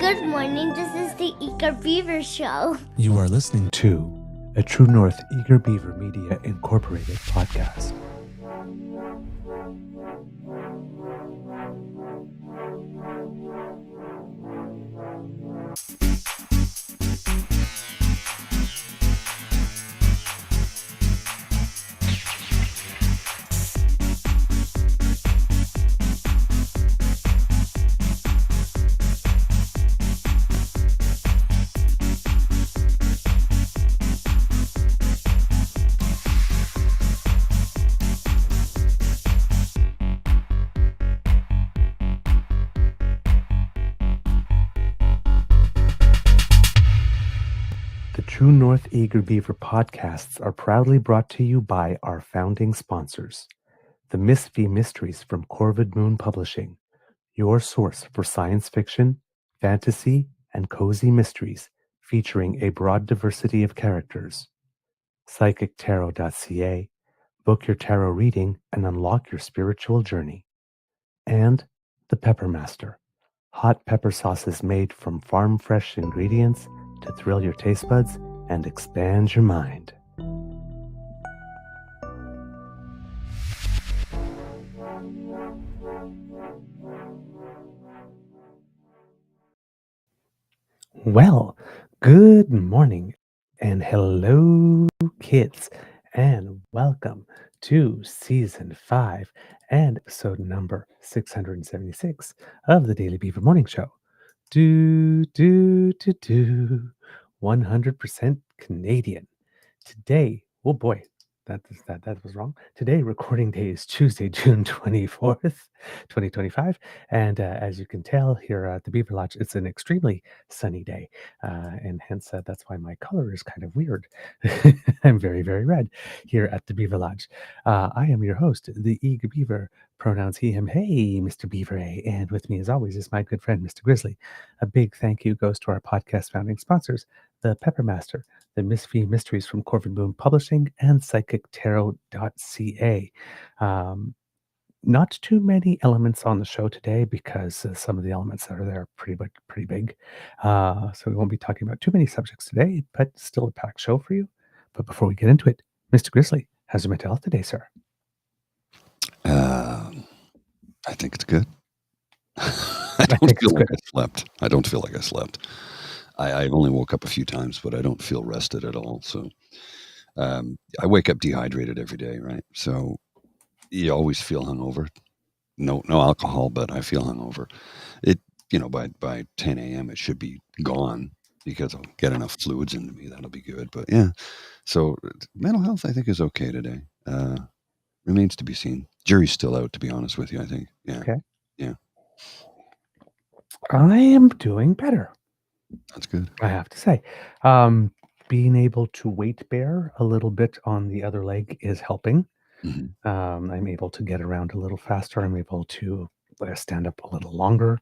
Good morning, this is the Eager Beaver Show. You are listening to a True North Eager Beaver Media Incorporated podcast. True North Eager Beaver podcasts are proudly brought to you by our founding sponsors, the Miss V Mysteries from Corvid Moon Publishing, your source for science fiction, fantasy, and cozy mysteries featuring a broad diversity of characters. PsychicTarot.ca, book your tarot reading and unlock your spiritual journey. And the Pepper Master, hot pepper sauces made from farm-fresh ingredients to thrill your taste buds and expand your mind. Well, good morning and hello, kids, and welcome to Season 5 and episode number 676 of the Daily Beaver Morning Show. 100% Canadian. Today, oh boy, that was wrong. Today, recording day is Tuesday, June 24th, 2025. And as you can tell here at the Beaver Lodge, it's an extremely sunny day. And hence, that's why my color is kind of weird. I'm very, very red here at the Beaver Lodge. I am your host, the Eager Beaver, pronouns he, him, hey, Mr. Beaver A. And with me, as always, is my good friend, Mr. Grizzly. A big thank you goes to our podcast founding sponsors, the Pepper Master, the Miss V Mysteries from Corvid Moon Publishing, and PsychicTarot.ca. Not too many elements on the show today because some of the elements that are there are pretty big. So we won't be talking about too many subjects today, but still a packed show for you. But before we get into it, Mr. Grizzly, how's your mental health today, sir? I think it's good. I don't feel like I slept. I don't feel like I slept. I only woke up a few times, but I don't feel rested at all. So I wake up dehydrated every day, right? So you always feel hungover. No alcohol, but I feel hungover. It, by 10 a.m. it should be gone because I'll get enough fluids into me. That'll be good. But yeah, so mental health I think is okay today. Remains to be seen. Jury's still out, to be honest with you, I think. Yeah. Okay. Yeah. I am doing better. That's good. I have to say. Being able to weight bear a little bit on the other leg is helping. Mm-hmm. I'm able to get around a little faster. I'm able to stand up a little longer,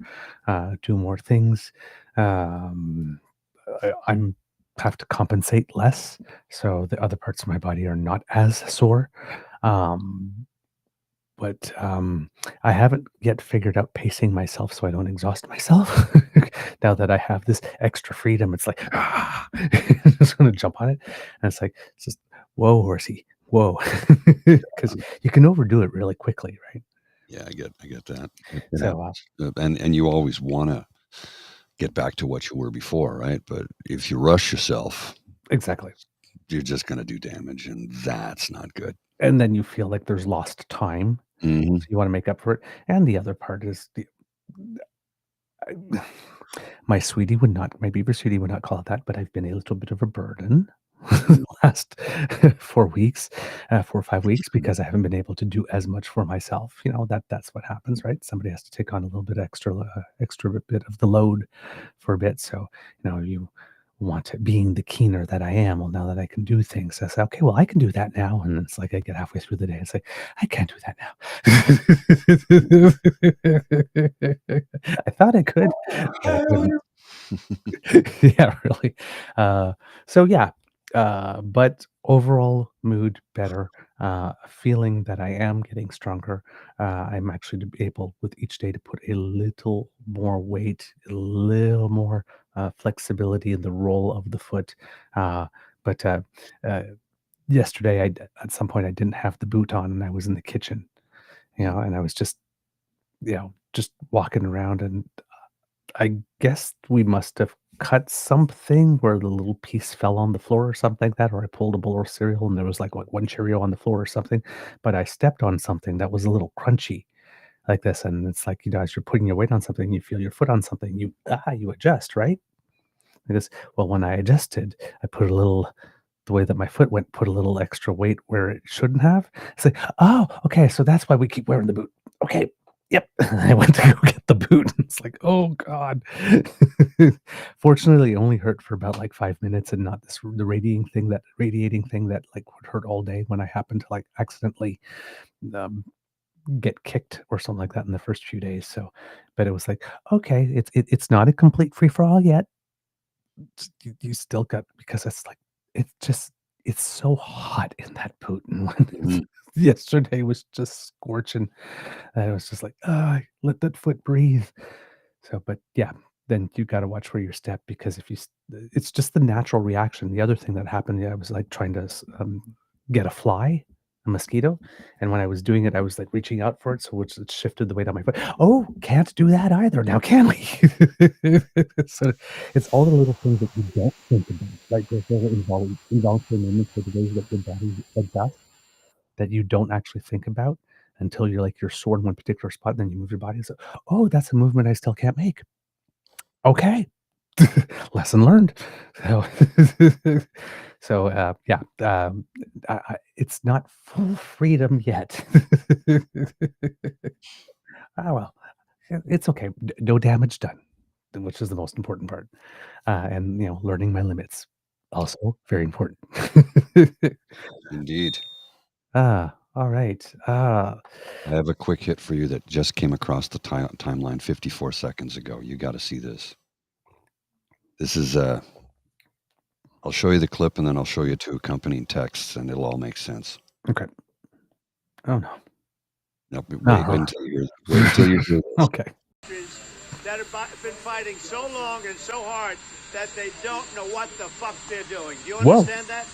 do more things. I'm have to compensate less, so the other parts of my body are not as sore. But I haven't yet figured out pacing myself so I don't exhaust myself. Now that I have this extra freedom, it's like, I'm just going to jump on it. And it's like, it's just, whoa, horsey, whoa. Because you can overdo it really quickly, right? Yeah, I get that. So, and you always want to get back to what you were before, right? But if you rush yourself, exactly, you're just going to do damage, and that's not good. And then you feel like there's lost time. Mm-hmm. So you want to make up for it. And the other part is my beaver sweetie would not call it that, but I've been a little bit of a burden the last 4 weeks, 4 or 5 weeks, because I haven't been able to do as much for myself. That's what happens, right? Somebody has to take on a little bit extra bit of the load for a bit. So, you want it, being the keener that I am. Well, now that I can do things, I say, okay, well, I can do that now. And it's like I get halfway through the day and say, I can't do that now. I thought I could. Yeah, really. So yeah, But overall mood better, feeling that I am getting stronger. I'm actually able with each day to put a little more weight, a little more flexibility in the roll of the foot. But uh, yesterday, at some point I didn't have the boot on, and I was in the kitchen, and I was just walking around, and I guess we must have cut something where the little piece fell on the floor or something like that, or I pulled a bowl of cereal and there was like one Cheerio on the floor or something. But I stepped on something that was a little crunchy like this. And it's like, as you're putting your weight on something, you feel your foot on something, you adjust, right? Because, well, when I adjusted, I put a little, the way that my foot went, put a little extra weight where it shouldn't have. It's like, oh, okay, so that's why we keep wearing the boot. Okay, yep. I went to go get the boot. And it's like, oh God. Fortunately, it only hurt for about like 5 minutes, and not the radiating thing that like would hurt all day when I happened to like accidentally um, get kicked or something like that in the first few days. So, but it was like, okay, it's not a complete free for all yet. You still got, because it's like it's so hot in that boot, and when yesterday was just scorching, and I was just like, let that foot breathe. So, but yeah, then you got to watch where you step, because if it's just the natural reaction. The other thing that happened, I was like trying to get a mosquito, and when I was doing it, I was like reaching out for it, so which it shifted the weight on my foot. Oh, can't do that either now, can we? So it's all the little things that you don't think about, like those little involuntary moments, or the ways that your body adjusts that you don't actually think about until you're sore in one particular spot, and then you move your body. So, oh, that's a movement I still can't make. Okay. Lesson learned. So, yeah, it's not full freedom yet. Well, it's okay. No damage done, which is the most important part. And learning my limits, also very important. Indeed. All right. I have a quick hit for you that just came across the timeline 54 seconds ago. You got to see this. This is I'll show you the clip, and then I'll show you two accompanying texts, and it'll all make sense. Okay. Oh no. Nope. Wait until you hear this. Okay. That have been fighting so long and so hard that they don't know what the fuck they're doing. Do you understand that?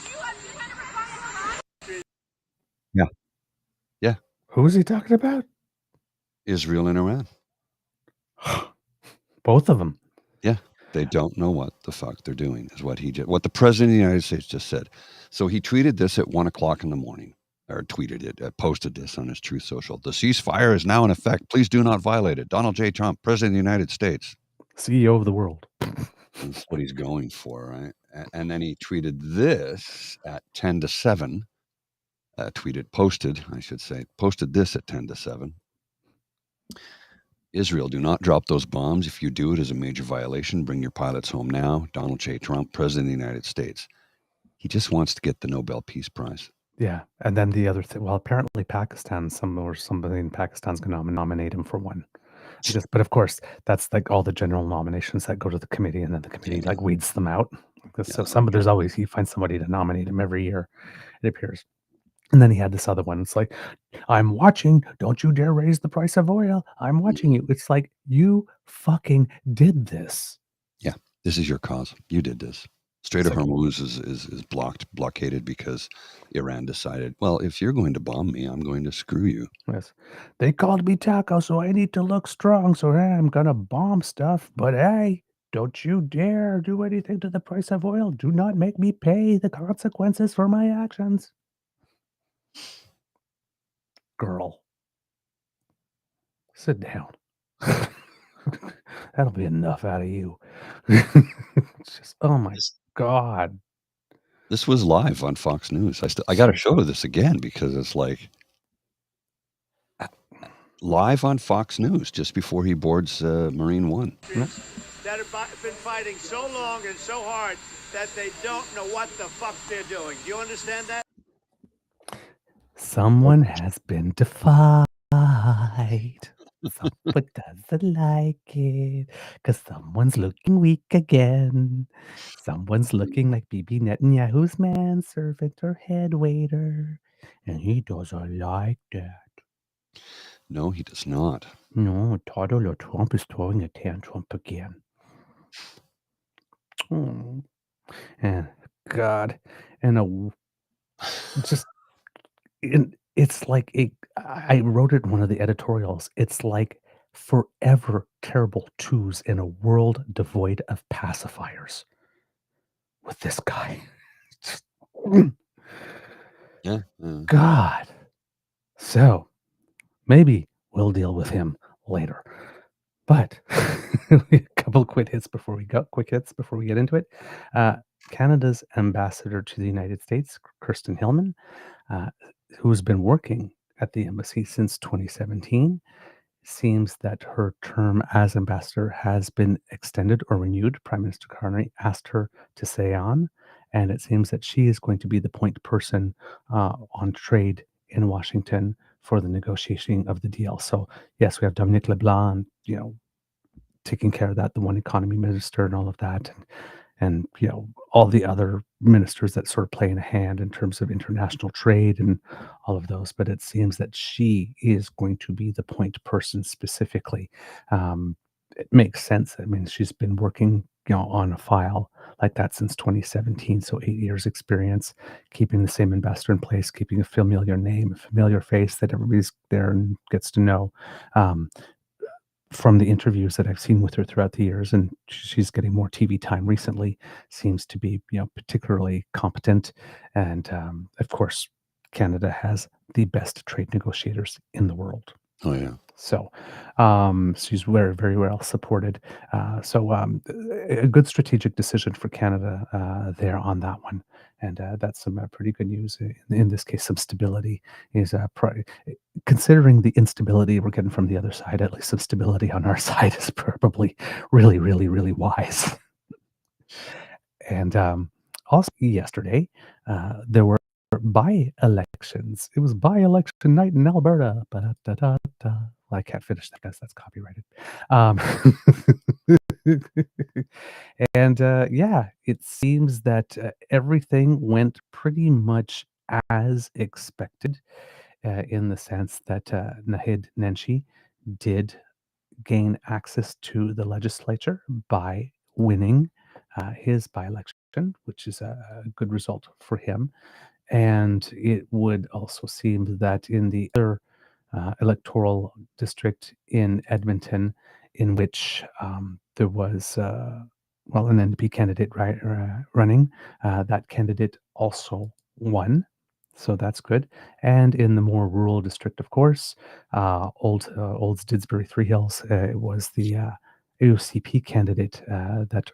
Yeah. Yeah. Who is he talking about? Israel and Iran. Both of them. Yeah. They don't know what the fuck they're doing, is what the president of the United States just said. So he tweeted this at 1:00 in the morning, or tweeted it, posted this on his Truth Social. The ceasefire is now in effect. Please do not violate it. Donald J. Trump, President of the United States. CEO of the world. That's what he's going for, right? And then he tweeted this at 10 to 7. Posted this at 10 to 7. Israel, do not drop those bombs. If you do, it is a major violation. Bring your pilots home now. Donald J. Trump, President of the United States. He just wants to get the Nobel Peace Prize. Yeah. And then the other thing, well, apparently somebody in Pakistan's going to nominate him for one. But of course, that's like all the general nominations that go to the committee, and then the committee weeds them out. So he finds somebody to nominate him every year, it appears. And then he had this other one. It's like, I'm watching. Don't you dare raise the price of oil. I'm watching you. It's like, you fucking did this. Yeah, this is your cause. You did this. Strait of Hormuz is blockaded because Iran decided, well, if you're going to bomb me, I'm going to screw you. Yes. They called me Taco, so I need to look strong. So I'm going to bomb stuff. But hey, don't you dare do anything to the price of oil. Do not make me pay the consequences for my actions. Girl, sit down. That'll be enough out of you. It's just, oh my God. This was live on Fox News. I got to show this again, because it's like live on Fox News just before he boards Marine One. That have been fighting so long and so hard that they don't know what the fuck they're doing. Do you understand that? Someone has been defied. Someone doesn't like it because someone's looking weak again. Someone's looking like Bibi Netanyahu's manservant or head waiter. And he doesn't like that. No, he does not. No, Donald Trump is throwing a tantrum again. Oh, and God, and just it's like I wrote it in one of the editorials. It's like forever terrible twos in a world devoid of pacifiers with this guy. Just, Yeah. God. So maybe we'll deal with him later. But a couple quick hits before we get into it. Canada's ambassador to the United States, Kirsten Hillman, who's been working at the embassy since 2017, seems that her term as ambassador has been extended or renewed. Prime Minister Carney asked her to stay on, and it seems that she is going to be the point person on trade in Washington for the negotiating of the deal. So yes, we have Dominique LeBlanc, taking care of that, the one economy minister and all of that, and all the other ministers that sort of play in a hand in terms of international trade and all of those. But it seems that she is going to be the point person specifically. It makes sense. I mean, she's been working on a file like that since 2017, so 8 years experience, keeping the same ambassador in place, keeping a familiar name, a familiar face that everybody's there and gets to know. From the interviews that I've seen with her throughout the years, and she's getting more TV time recently, seems to be particularly competent. And of course, Canada has the best trade negotiators in the world. Oh yeah. So she's very, very well supported. So a good strategic decision for Canada there on that one. And that's some pretty good news. In this case, some stability is considering the instability we're getting from the other side. At least some stability on our side is probably really, really, really wise. And also yesterday, there were by-elections. It was by-election night in Alberta. Ba-da-da-da-da. Well, I can't finish that because that's copyrighted. And yeah, it seems that everything went pretty much as expected, in the sense that Naheed Nenshi did gain access to the legislature by winning his by-election, which is a good result for him. And it would also seem that in the other electoral district in Edmonton, in which there was an NDP candidate running, that candidate also won. So that's good. And in the more rural district, of course, Old Didsbury Three Hills, it was the AOCP candidate that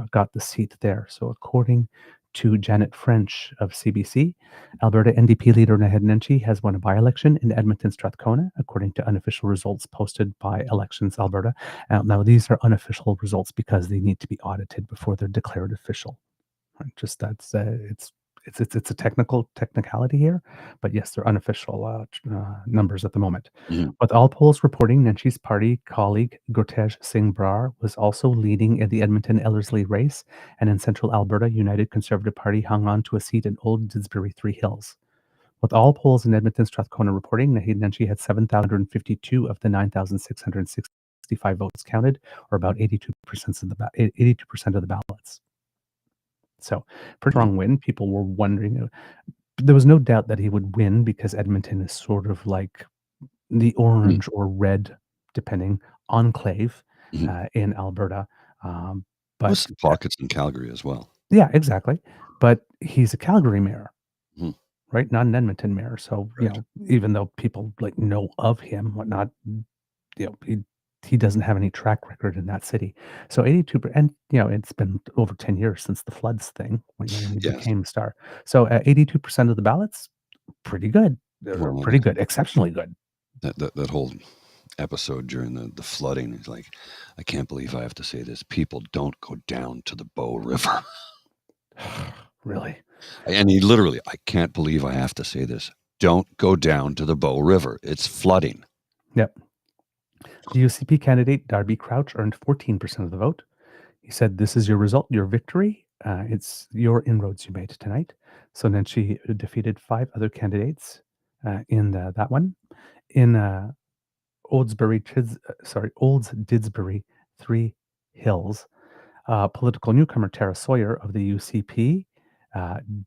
got the seat there. So according to Janet French of CBC, Alberta NDP leader Naheed Nenshi has won a by-election in Edmonton Strathcona, according to unofficial results posted by Elections Alberta. Now, these are unofficial results because they need to be audited before they're declared official. Right? Just that's it's a technicality here, but yes, they're unofficial numbers at the moment. Mhm. With all polls reporting, Nenshi's party colleague Gurtej Singh Brar was also leading in the Edmonton Ellerslie race, and in Central Alberta, United Conservative Party hung on to a seat in Old Didsbury Three Hills. With all polls in Edmonton Strathcona reporting, Naheed Nenshi had 7,052 of the 9,665 votes counted, or about 82% of the ballots. So pretty strong win. People were wondering. There was no doubt that he would win because Edmonton is sort of like the orange or red, depending, enclave in Alberta. But some pockets in Calgary as well. Yeah, exactly. But he's a Calgary mayor, right? Not an Edmonton mayor. So Right. Even though people know of him, whatnot, he doesn't have any track record in that city. So 82%, and it's been over 10 years since the floods thing when he Yes. became star. So 82% of the ballots, pretty good. Well, Pretty good, exceptionally good. That whole episode during the flooding is like, I can't believe I have to say this. People don't go down to the Bow River. Really? And he literally, I can't believe I have to say this. Don't go down to the Bow River. It's flooding. Yep. The UCP candidate, Darby Crouch, earned 14% of the vote. He said, "This is your result, your victory. It's your inroads you made tonight." So then she defeated 5 other candidates in that one. In Olds Didsbury, 3 Hills, political newcomer Tara Sawyer of the UCP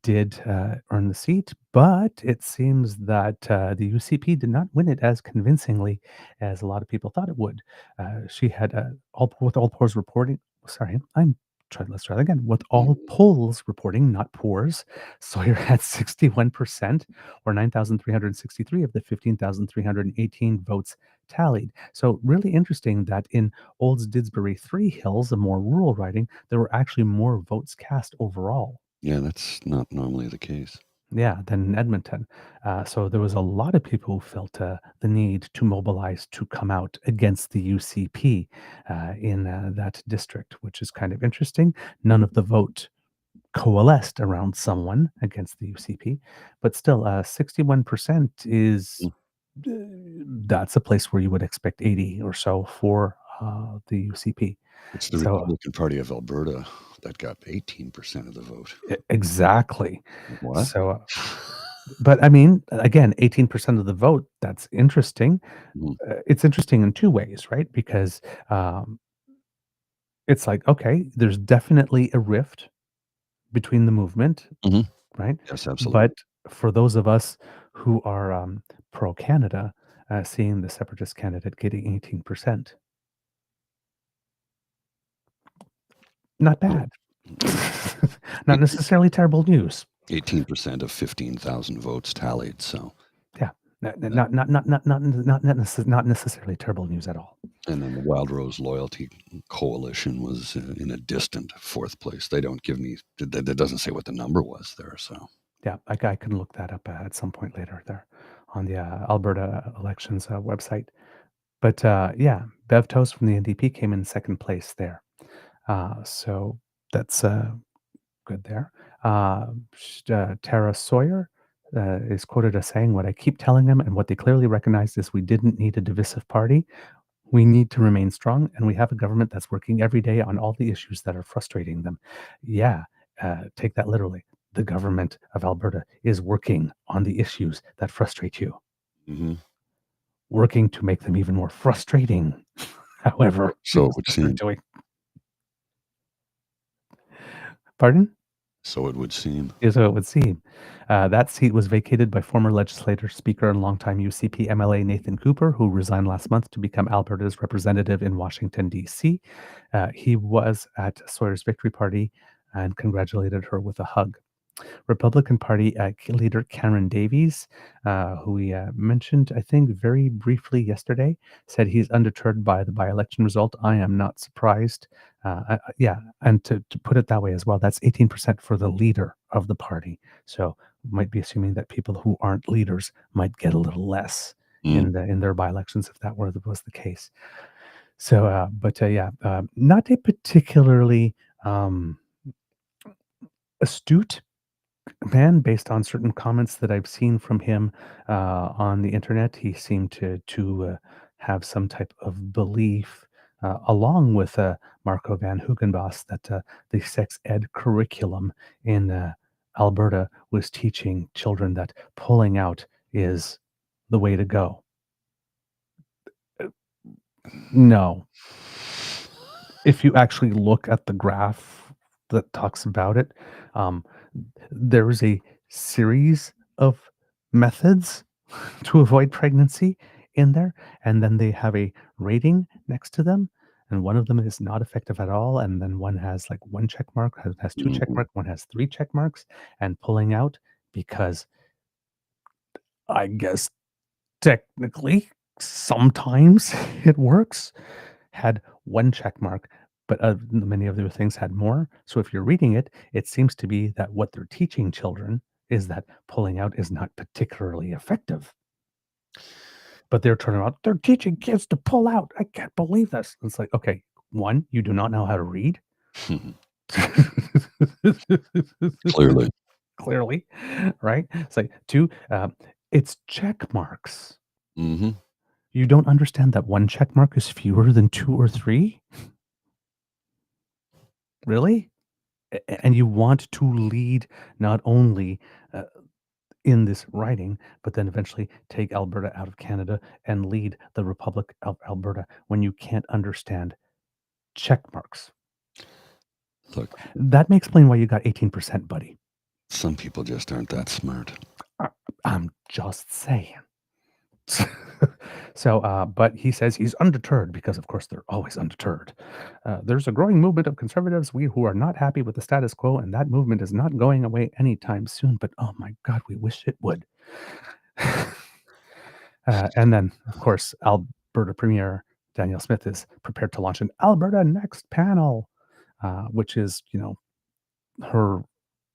did earn the seat, but it seems that the UCP did not win it as convincingly as a lot of people thought it would. She had with all polls reporting. Sorry, let's try that again. With all polls reporting, not poors, Sawyer had 61%, or 9,363 of the 15,318 votes tallied. So really interesting that in Olds Didsbury 3 Hills, a more rural riding, there were actually more votes cast overall. Yeah, that's not normally the case. Yeah, than in Edmonton. So there was a lot of people who felt the need to mobilize to come out against the UCP in that district, which is kind of interesting. None of the vote coalesced around someone against the UCP, but still, 61% is that's a place where you would expect 80 or so for the UCP. It's the So Republican Party of Alberta that got 18% of the vote. exactly. What? So, but I mean, again, 18% of the vote, that's interesting. Mhm. It's interesting in 2 ways, right? Because it's like, okay, there's definitely a rift between the movement, Mhm. right? Yes, absolutely. But for those of us who are pro-Canada, seeing the separatist candidate getting 18%, not bad. Not necessarily terrible news. 18% of 15,000 votes tallied, so. Yeah. Not necessarily terrible news at all. And then the Wild Rose Loyalty Coalition was in a distant 4th place. They don't give me that doesn't say what the number was there, so. Yeah, I can look that up at some point later there on the Alberta elections website. But yeah, Bev Toast from the NDP came in 2nd place there. So that's good there. Tara Sawyer is quoted as saying, "What I keep telling them and what they clearly recognized is we didn't need a divisive party. We need to remain strong, and we have a government that's working every day on all the issues that are frustrating them." Yeah, take that literally. The government of Alberta is working on the issues that frustrate you, Mhm. working to make them even more frustrating. However, So it would that's what they're seem. doing. Pardon? So it would seem. So it would seem. That seat was vacated by former legislator, speaker, and longtime UCP MLA Nathan Cooper, who resigned last month to become Alberta's representative in Washington, D.C. He was at Sawyer's victory party and congratulated her with a hug. Republican Party leader Cameron Davies, who we mentioned, I think, very briefly yesterday, said he's undeterred by the by-election result. I am not surprised. Yeah, and to put it that way as well, that's 18% for the leader of the party. So might be assuming that people who aren't leaders might get a little less in their by-elections if that was the case. So, yeah, not a particularly astute man, based on certain comments that I've seen from him on the internet. He seemed to have some type of belief, along with Marco van Hugenbos, that the sex ed curriculum in Alberta was teaching children that pulling out is the way to go. No. If you actually look at the graph that talks about it, um, there is a series of methods to avoid pregnancy in there, and then they have a rating next to them, and one of them is not effective at all, and then one has like 1 check mark, has 2 check mark, one has 3 check marks, and pulling out, because I guess technically sometimes it works, had 1 check mark, but many of the other things had more. So if you're reading it, it seems to be that what they're teaching children is that pulling out is not particularly effective. But they're turning around, they're teaching kids to pull out. I can't believe this. It's like, okay, 1, you do not know how to read. Clearly. Clearly, right? It's like 2, it's check marks. Mhm. You don't understand that one check mark is fewer than 2 or 3? Really? And you want to lead not only uh, in this riding, but then eventually take Alberta out of Canada and lead the Republic of Alberta when you can't understand check marks. Look, That may explain why you got 18%, buddy. some people just aren't that smart. I'm just saying. So, but he says he's undeterred because, of course, they're always undeterred. There's a growing movement of conservatives who are not happy with the status quo, and that movement is not going away anytime soon. But oh my God, we wish it would. And then, of course, Alberta Premier Danielle Smith is prepared to launch an Alberta Next panel, which is, her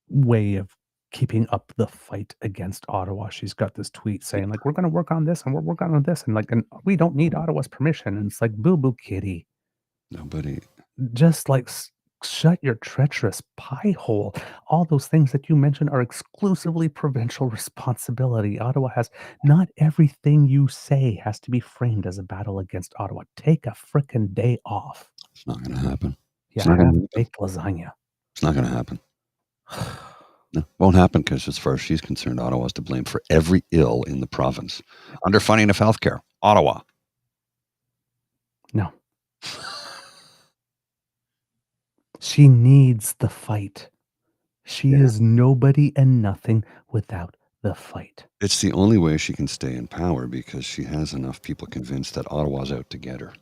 way of keeping up the fight against Ottawa. She's got this tweet saying, like, we're going to work on this and we're working on this. And like, and we don't need Ottawa's permission. And it's like, boo boo kitty. Nobody. Just like, shut your treacherous pie hole. All those things that you mentioned are exclusively provincial responsibility. Ottawa has not everything you say has to be framed as a battle against Ottawa. Take a frickin' day off. It's not going to happen. Yeah, It's not gonna have happen. baked lasagna. It's not going to happen. No, won't happen because as far as she's concerned, Ottawa's to blame for every ill in the province. Underfunding of healthcare, Ottawa. No. She needs the fight. She is nobody and nothing without the fight. It's the only way she can stay in power because she has enough people convinced that Ottawa's out to get her.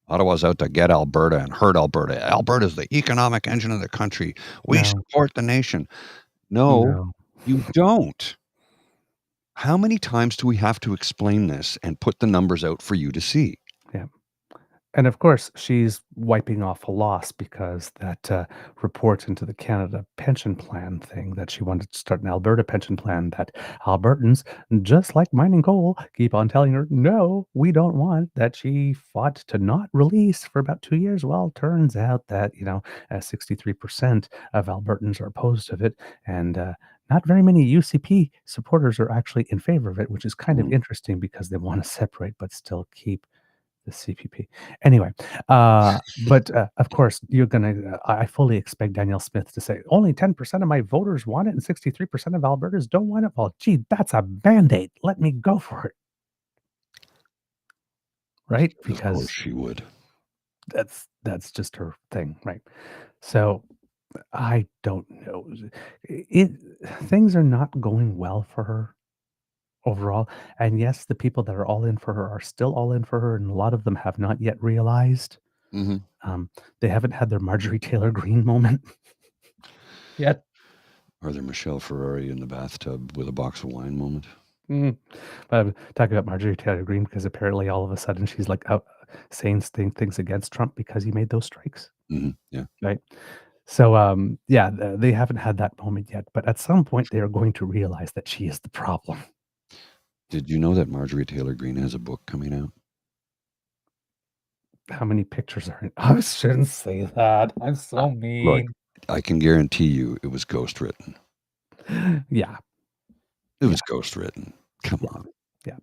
Ottawa's out to get Alberta and hurt Alberta. Alberta's the economic engine of the country. We No. support the nation. No, you don't. How many times do we have to explain this and put the numbers out for you to see? Yeah. And of course, she's wiping off a loss because that report into the Canada pension plan thing that she wanted to start an Alberta pension plan that Albertans, just like mining coal, keep on telling her, no, we don't want, that she fought to not release for about 2 years. Well, turns out that, 63% of Albertans are opposed to it. And not very many UCP supporters are actually in favor of it, which is kind of interesting because they want to separate but still keep the CPP. Anyway, but of course, I fully expect Danielle Smith to say only 10% of my voters want it and 63% of Albertans don't want it. Well, gee, that's a band-aid. Let me go for it. Right? Of course Because she would. that's just her thing, right? So I don't know. Things are not going well for her overall. And yes, the people that are all in for her are still all in for her, and a lot of them have not yet realized. They haven't had their Marjorie Taylor Greene moment yet. Or their Michelle Ferrari in the bathtub with a box of wine moment. But I'm talking about Marjorie Taylor Greene because apparently all of a sudden she's like out saying things against Trump because he made those strikes. Yeah. Right. So, they haven't had that moment yet. But at some point, they are going to realize that she is the problem. Did you know that Marjorie Taylor Greene has a book coming out? How many pictures are in? I shouldn't say that. I'm so mean. Look, I can guarantee you it was ghostwritten. Yeah. It was ghostwritten. Come on. Yeah.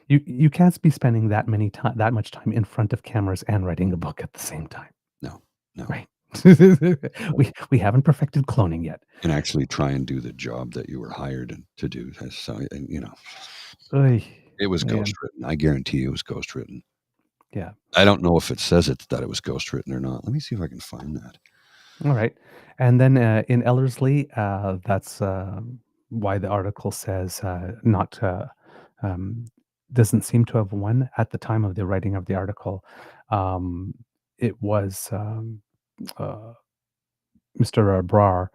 You can't be spending that much time in front of cameras and writing a book at the same time. No. Right. we haven't perfected cloning yet. And actually try and do the job that you were hired to do. So, it was ghostwritten. I guarantee you it was ghostwritten. Yeah. I don't know if it says that it was ghostwritten or not. Let me see if I can find that. All right. And then in Ellerslie, that's why the article says doesn't seem to have won at the time of the writing of the article. It was Mr. Brar,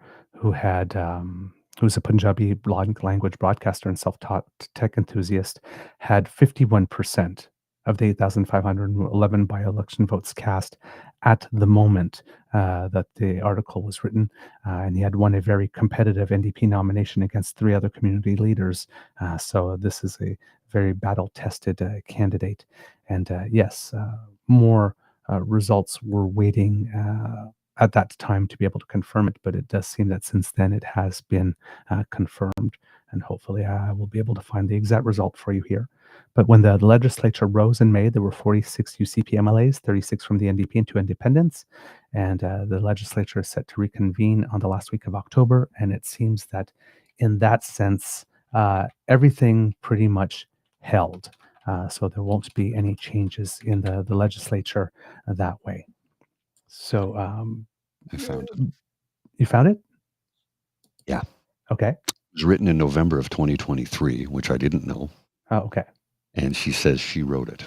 who's a Punjabi language broadcaster and self-taught tech enthusiast, had 51% of the 8,511 by-election votes cast at the moment that the article was written. And he had won a very competitive NDP nomination against 3 other community leaders. So this is a very battle-tested candidate. And yes, more results were waiting at that time to be able to confirm it, but it does seem that since then it has been confirmed. and hopefully I will be able to find the exact result for you here. But when the legislature rose in May, there were 46 UCP MLAs, 36 from the NDP and 2 independents, and the legislature is set to reconvene on the last week of October, and it seems that in that sense, everything pretty much held. So there won't be any changes in the legislature that way. So I found it. you found it? Yeah. Okay. It was written in November of 2023, which I didn't know. Oh, okay. And she says she wrote it.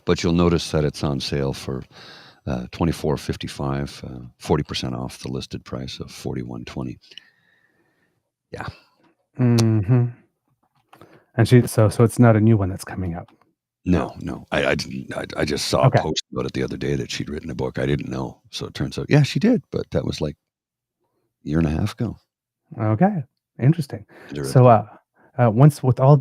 But you'll notice that it's on sale for $24.55, 40% off the listed price of $41.20. Yeah. Mm-hmm. And so it's not a new one that's coming out. No. I didn't. I just saw a post about it the other day that she'd written a book. I didn't know. So it turns out, yeah, she did. But that was like a year and a half ago. Okay. Interesting. So once with all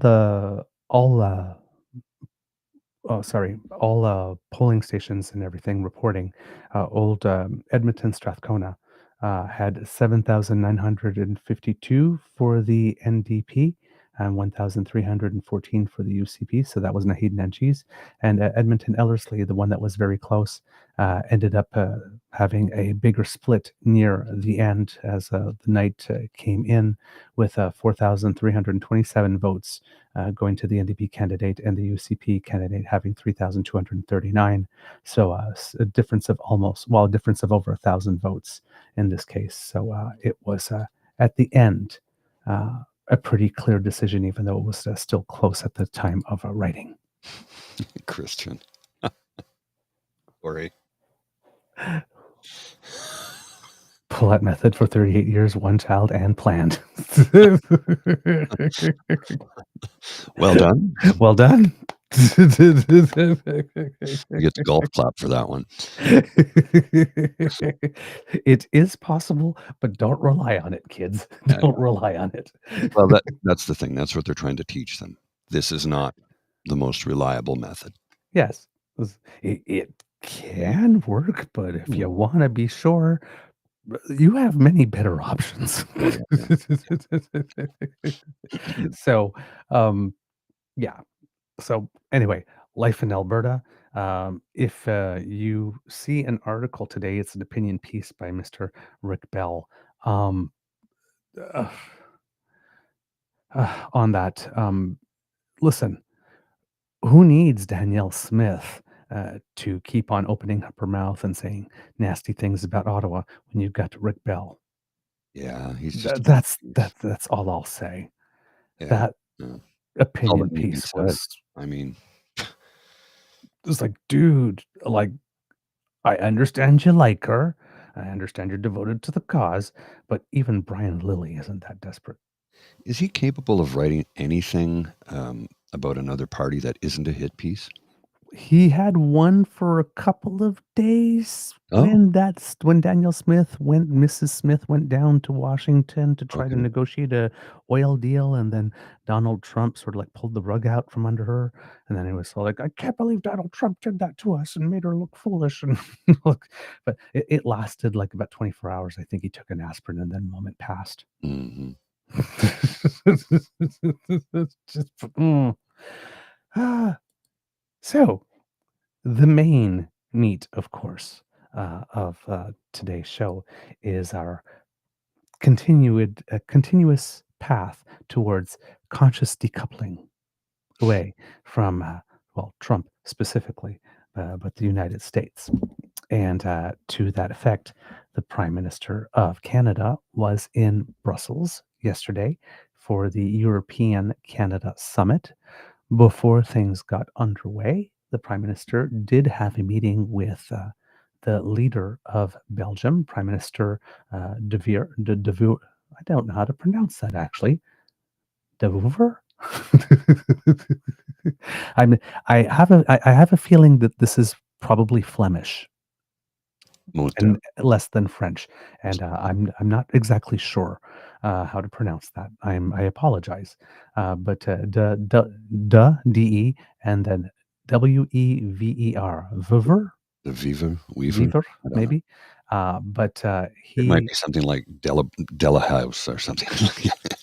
polling stations and everything reporting, old Edmonton Strathcona had 7,952 for the NDP and 1,314 for the UCP. So that was Naheed Nenshi's. And Edmonton Ellerslie, the one that was very close, ended up having a bigger split near the end as the night came in, with 4,327 votes going to the NDP candidate and the UCP candidate having 3,239. So a difference of over 1,000 votes in this case. So it was at the end a pretty clear decision, even though it was still close at the time of writing. Christian. Sorry. Paulette method for 38 years, one child, and planned. Well done. Well done. You get the golf clap for that one. It is possible, but don't rely on it, kids. Don't rely on it. Well, that's the thing. That's what they're trying to teach them. This is not the most reliable method. Yes, it can work, but if you want to be sure, you have many better options. So, yeah. So anyway, life in Alberta. If you see an article today, it's an opinion piece by Mr. Rick Bell on that. Listen, who needs Danielle Smith to keep on opening up her mouth and saying nasty things about Ottawa when you've got Rick Bell? Yeah, he's just that's all I'll say. Yeah, that opinion that piece was. I mean, it was like, dude, like, I understand you like her. I understand you're devoted to the cause, but even Brian Lilly isn't that desperate. Is he capable of writing anything about another party that isn't a hit piece? He had one for a couple of days when Mrs. Smith went down to Washington to try to negotiate a oil deal, and then Donald Trump sort of like pulled the rug out from under her, and then it was all like, I can't believe Donald Trump did that to us and made her look foolish. And but it lasted like about 24 hours. I think he took an aspirin, and then the moment passed. Mm-hmm. So, the main meat, of course, of today's show is our continuous path towards conscious decoupling away from, Trump specifically, but the United States. And to that effect, the Prime Minister of Canada was in Brussels yesterday for the European Canada Summit. Before things got underway, the Prime Minister did have a meeting with the leader of Belgium, Prime Minister De Vere. I don't know how to pronounce that, actually. De Vere? I have a feeling that this is probably Flemish. And less than French, and I'm not exactly sure how to pronounce that. I apologize, but D-E and then Wever, the Weaver, maybe. But It he might be something like Della House or something.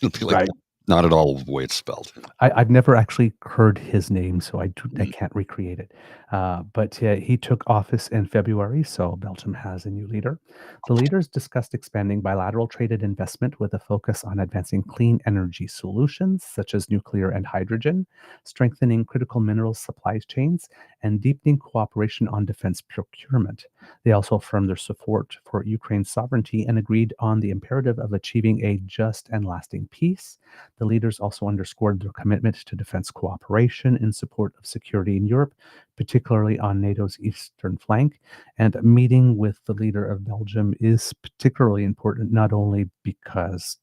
It'll be like right. not at all the way it's spelled. I've never actually heard his name, so I Mm. can't recreate it. But he took office in February, so Belgium has a new leader. The leaders discussed expanding bilateral trade and investment with a focus on advancing clean energy solutions such as nuclear and hydrogen, strengthening critical minerals supply chains, and deepening cooperation on defense procurement. They also affirmed their support for Ukraine's sovereignty and agreed on the imperative of achieving a just and lasting peace. The leaders also underscored their commitment to defense cooperation in support of security in Europe, particularly on NATO's eastern flank. And a meeting with the leader of Belgium is particularly important, not only because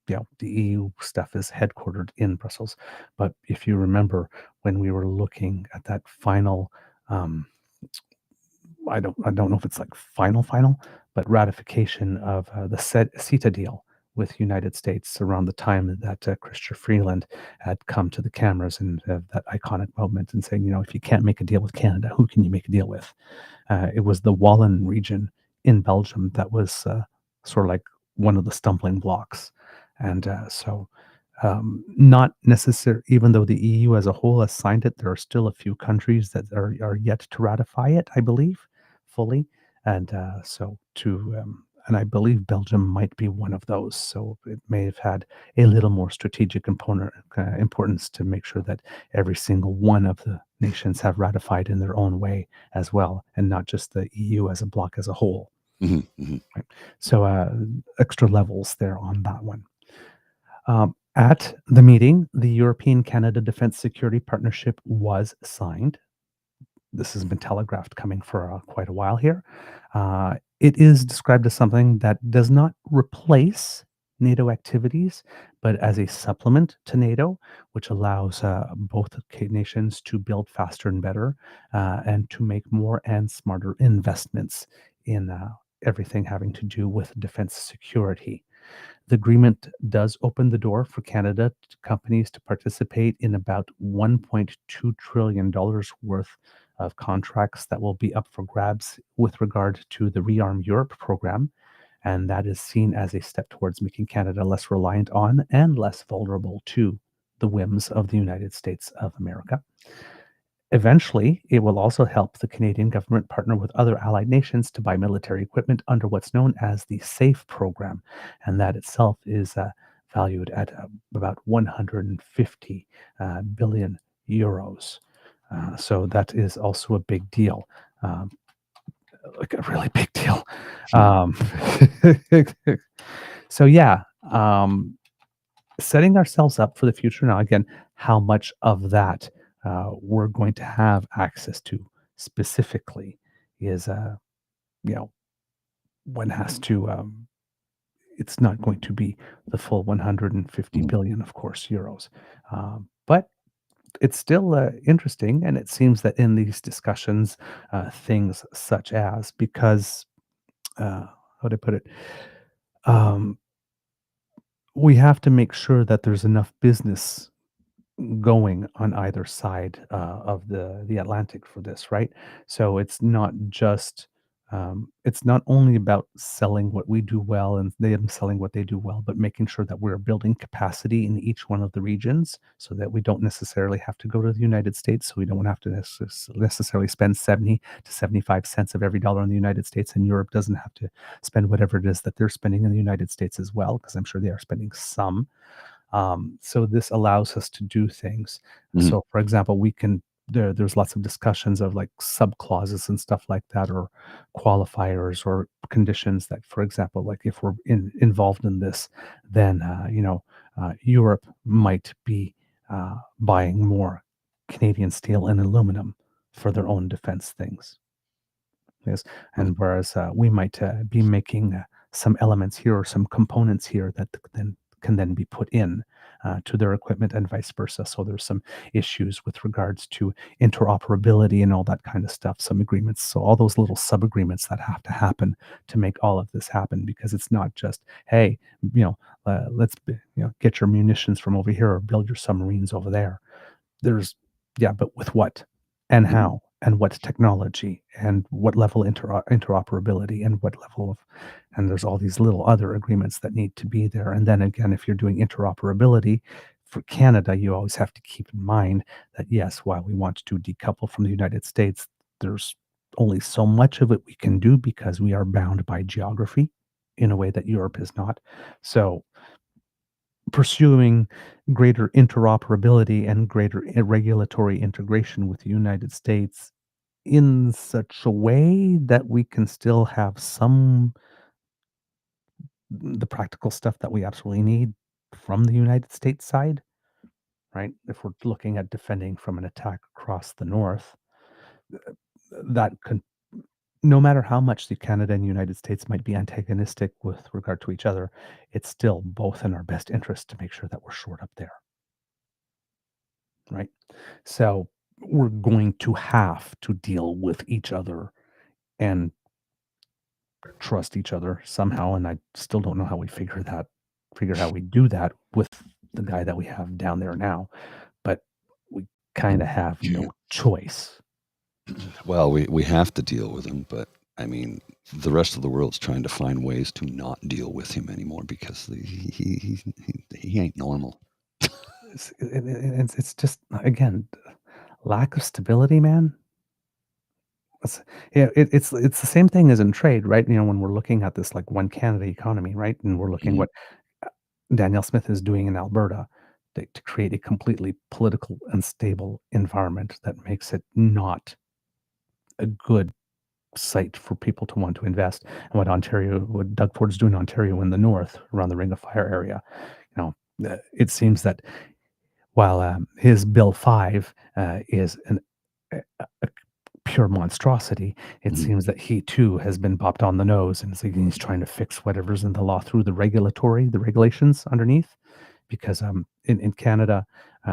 the EU stuff is headquartered in Brussels, but if you remember when we were looking at that final, um, I don't know if it's like final, but ratification of the CETA deal with United States around the time that Chrysler Freeland had come to the cameras and that iconic moment and saying, if you can't make a deal with Canada, who can you make a deal with? It was the Walloon region in Belgium that was sort of like one of the stumbling blocks. And not necessary, even though the EU as a whole has signed it, there are still a few countries that are yet to ratify it, I believe, fully. And and I believe Belgium might be one of those. So it may have had a little more strategic importance to make sure that every single one of the nations have ratified in their own way as well, and not just the EU as a bloc as a whole. Mm-hmm, mm-hmm. Right. So extra levels there on that one. At the meeting, the European-Canada Defence Security Partnership was signed. This has been telegraphed coming for quite a while here. It is described as something that does not replace NATO activities, but as a supplement to NATO, which allows both nations to build faster and better and to make more and smarter investments in everything having to do with defense security. The agreement does open the door for Canada companies to participate in about $1.2 trillion worth of contracts that will be up for grabs with regard to the Rearm Europe program. And that is seen as a step towards making Canada less reliant on and less vulnerable to the whims of the United States of America. Eventually, it will also help the Canadian government partner with other allied nations to buy military equipment under what's known as the SAFE program, and that itself is valued at about 150 billion euros. So that is also a big deal, like a really big deal. So yeah, setting ourselves up for the future. Now, again, how much of that we're going to have access to specifically is, one has to. It's not going to be the full 150 billion, of course, euros, but it's still interesting, and it seems that in these discussions, things such as because how do I put it? Um, we have to make sure that there's enough business going on either side of the Atlantic for this, right? So it's not only about selling what we do well and them selling what they do well, but making sure that we're building capacity in each one of the regions so that we don't necessarily have to go to the United States. So we don't have to necessarily spend 70 to 75 cents of every dollar in the United States, and Europe doesn't have to spend whatever it is that they're spending in the United States as well, because I'm sure they are spending some. So this allows us to do things. Mhm. So, for example, there's lots of discussions of like sub clauses and stuff like that, or qualifiers or conditions that, for example, like if we're involved in this, then Europe might be buying more Canadian steel and aluminum for their own defense things. Yes, Right. and whereas we might be making some elements here or some components here that then can then be put in to their equipment and vice versa. So there's some issues with regards to interoperability and all that kind of stuff, some agreements. So all those little sub agreements that have to happen to make all of this happen, because it's not just, hey, get your munitions from over here or build your submarines over there. There's, yeah, but with what and Mhm. how and what technology and what level interoperability and what level of, and there's all these little other agreements that need to be there. And then again, if you're doing interoperability for Canada, you always have to keep in mind that yes, while we want to decouple from the United States, there's only so much of it we can do because we are bound by geography in a way that Europe is not. So pursuing greater interoperability and greater regulatory integration with the United States in such a way that we can still have some the practical stuff that we absolutely need from the United States side, right? If we're looking at defending from an attack across the north, that could, no matter how much the Canada and United States might be antagonistic with regard to each other, it's still both in our best interest to make sure that we're shored up there, right? So we're going to have to deal with each other and trust each other somehow, and I still don't know how we figure how we do that with the guy that we have down there now, but we kind of have no choice. Well, we have to deal with him, but I mean, the rest of the world's trying to find ways to not deal with him anymore because he ain't normal. It's just, again, lack of stability, man. It's the same thing as in trade, right? When we're looking at this like one Canada economy, right? And we're looking what Danielle Smith is doing in Alberta to create a completely political unstable environment that makes it not a good site for people to want to invest. And what Doug Ford's doing in Ontario in the north around the Ring of Fire area, it seems that while his Bill 5 is a pure monstrosity, it seems that he too has been bopped on the nose, and he's trying to fix whatever's in the law through the regulations underneath. Because in Canada,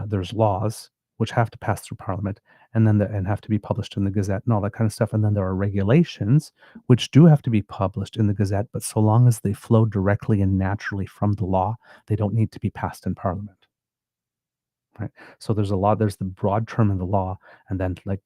there's laws which have to pass through Parliament and have to be published in the Gazette and all that kind of stuff. And then there are regulations which do have to be published in the Gazette, but so long as they flow directly and naturally from the law, they don't need to be passed in Parliament. Right. So there's the broad term in the law, and then like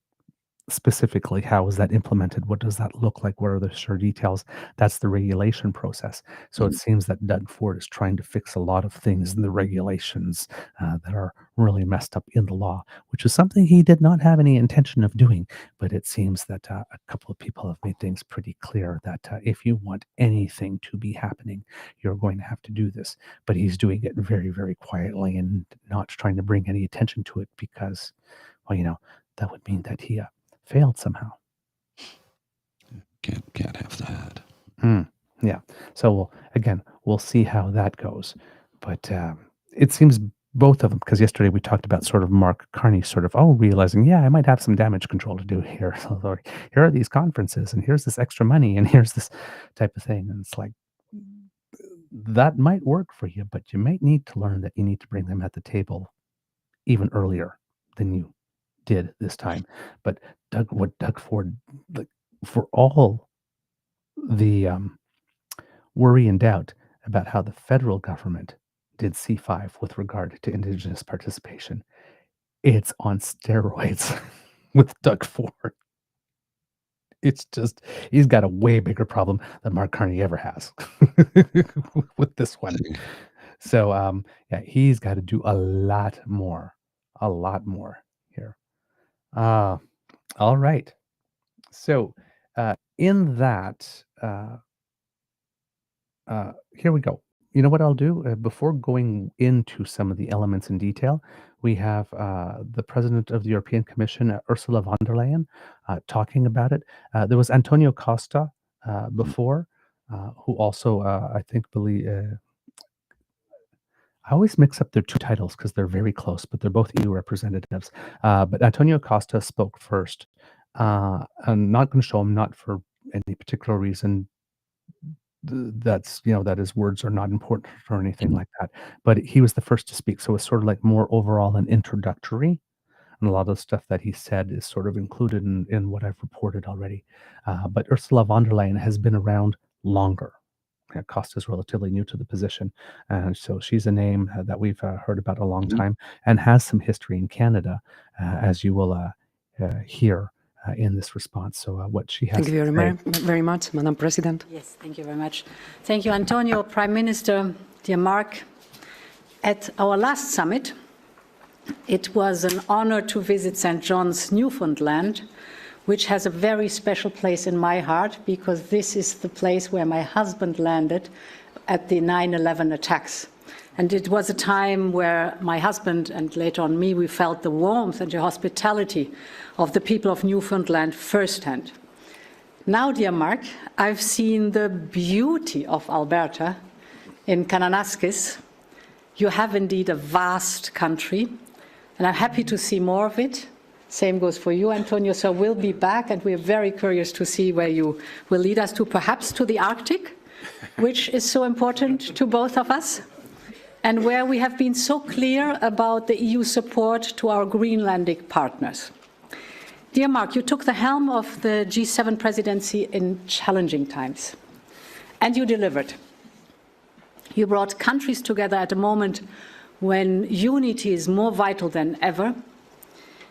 specifically how is that implemented, what does that look like, what are the sure details? That's the regulation process. So it seems that Doug Ford is trying to fix a lot of things in the regulations that are really messed up in the law, which is something he did not have any intention of doing. But it seems that a couple of people have made things pretty clear that if you want anything to be happening, you're going to have to do this. But he's doing it very, very quietly and not trying to bring any attention to it because, well, that would mean that he failed somehow. Can't have that. Yeah. So we'll see how that goes. But it seems both of them, because yesterday we talked about sort of Mark Carney realizing, I might have some damage control to do here. So here are these conferences, and here's this extra money, and here's this type of thing. And it's like, that might work for you, but you might need to learn that you need to bring them at the table even earlier than you did this time. But Doug Ford, for all the worry and doubt about how the federal government did C5 with regard to Indigenous participation, it's on steroids with Doug Ford. It's just, he's got a way bigger problem than Mark Carney ever has with this one. So, he's got to do a lot more here. All right. So, in that, here we go. You know what I'll do? Before going into some of the elements in detail, we have the president of the European Commission, Ursula von der Leyen, talking about it. There was Antonio Costa before, who also, I believe, I always mix up their two titles because they're very close, but they're both EU representatives. But Antonio Costa spoke first. I'm not going to show him, not for any particular reason. That's, that his words are not important or anything like that. But he was the first to speak. So it's sort of like more overall and introductory. And a lot of the stuff that he said is sort of included in what I've reported already. But Ursula von der Leyen has been around longer. Costa is relatively new to the position. And so she's a name that we've heard about a long time and has some history in Canada, as you will hear in this response. So what she has Thank you to very much, Madam President. Yes, thank you very much. Thank you, Antonio. Prime Minister, dear Mark, at our last summit, it was an honor to visit St. John's, Newfoundland, which has a very special place in my heart because this is the place where my husband landed at the 9/11 attacks. And it was a time where my husband and later on me, we felt the warmth and the hospitality of the people of Newfoundland firsthand. Now, dear Mark, I've seen the beauty of Alberta in Kananaskis. You have indeed a vast country, and I'm happy to see more of it. Same goes for you, Antonio. So we'll be back, and we're very curious to see where you will lead us to, perhaps to the Arctic, which is so important to both of us, and where we have been so clear about the EU support to our Greenlandic partners. Dear Mark, you took the helm of the G7 presidency in challenging times, and you delivered. You brought countries together at a moment when unity is more vital than ever.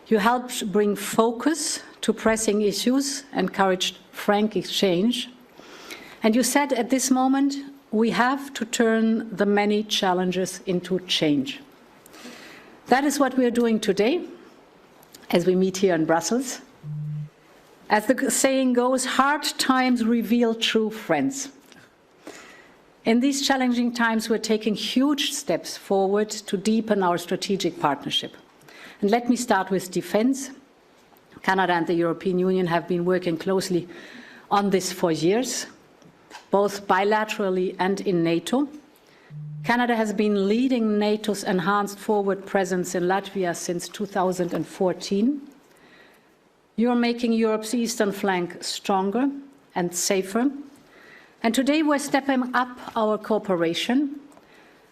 You helped bring focus to pressing issues, encouraged frank exchange, and you said at this moment, we have to turn the many challenges into change. That is what we are doing today as we meet here in Brussels. As the saying goes, hard times reveal true friends. In these challenging times, we're taking huge steps forward to deepen our strategic partnership. And let me start with defense. Canada and the European Union have been working closely on this for years, both bilaterally and in NATO. Canada has been leading NATO's enhanced forward presence in Latvia since 2014. You're making Europe's eastern flank stronger and safer. And today we're stepping up our cooperation.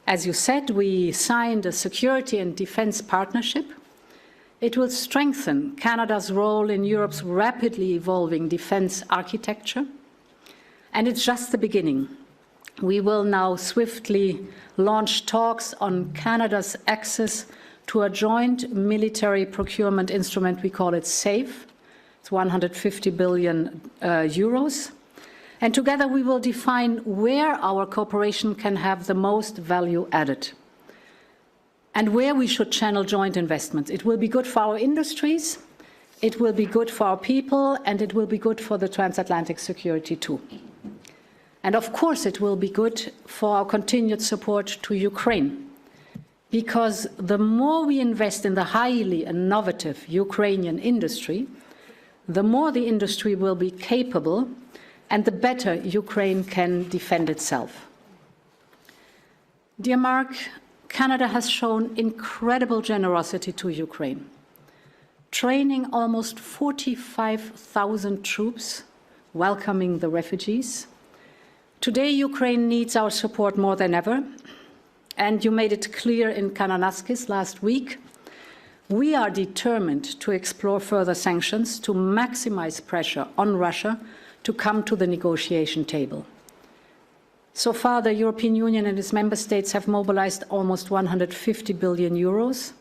As you said, we signed a security and defense partnership. It will strengthen Canada's role in Europe's rapidly evolving defense architecture. And it's just the beginning. We will now swiftly launch talks on Canada's access to a joint military procurement instrument. We call it SAFE. It's 150 billion euros. And together we will define where our cooperation can have the most value added and where we should channel joint investments. It will be good for our industries, it will be good for our people, and it will be good for the transatlantic security too. And of course it will be good for our continued support to Ukraine, because the more we invest in the highly innovative Ukrainian industry, the more the industry will be capable and the better Ukraine can defend itself. Dear Mark, Canada has shown incredible generosity to Ukraine, training almost 45,000 troops, welcoming the refugees. Today, Ukraine needs our support more than ever, and you made it clear in Kananaskis last week. We are determined to explore further sanctions to maximize pressure on Russia to come to the negotiation table. So far, the European Union and its member states have mobilized almost 150 billion euros.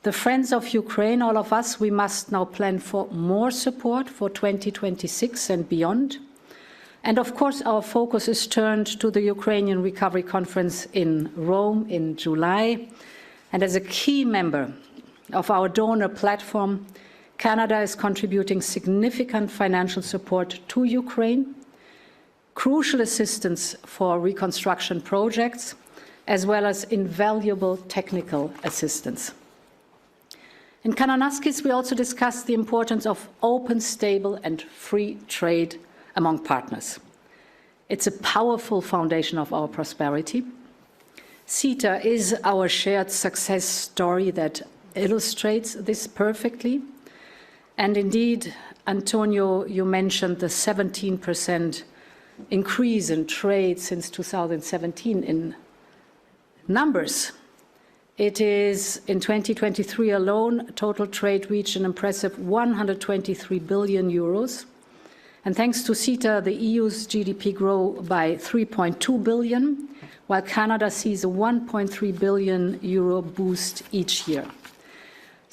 The friends of Ukraine, all of us, we must now plan for more support for 2026 and beyond. And of course, our focus is turned to the Ukrainian Recovery Conference in Rome in July. And as a key member of our donor platform, Canada is contributing significant financial support to Ukraine, crucial assistance for reconstruction projects, as well as invaluable technical assistance. In Kananaskis, we also discussed the importance of open, stable, and free trade among partners. It's a powerful foundation of our prosperity. CETA is our shared success story that illustrates this perfectly. And indeed, Antonio, you mentioned the 17% increase in trade since 2017 in numbers. It is, in 2023 alone, total trade reached an impressive 123 billion euros. And thanks to CETA, the EU's GDP grew by 3.2 billion, while Canada sees a 1.3 billion euro boost each year.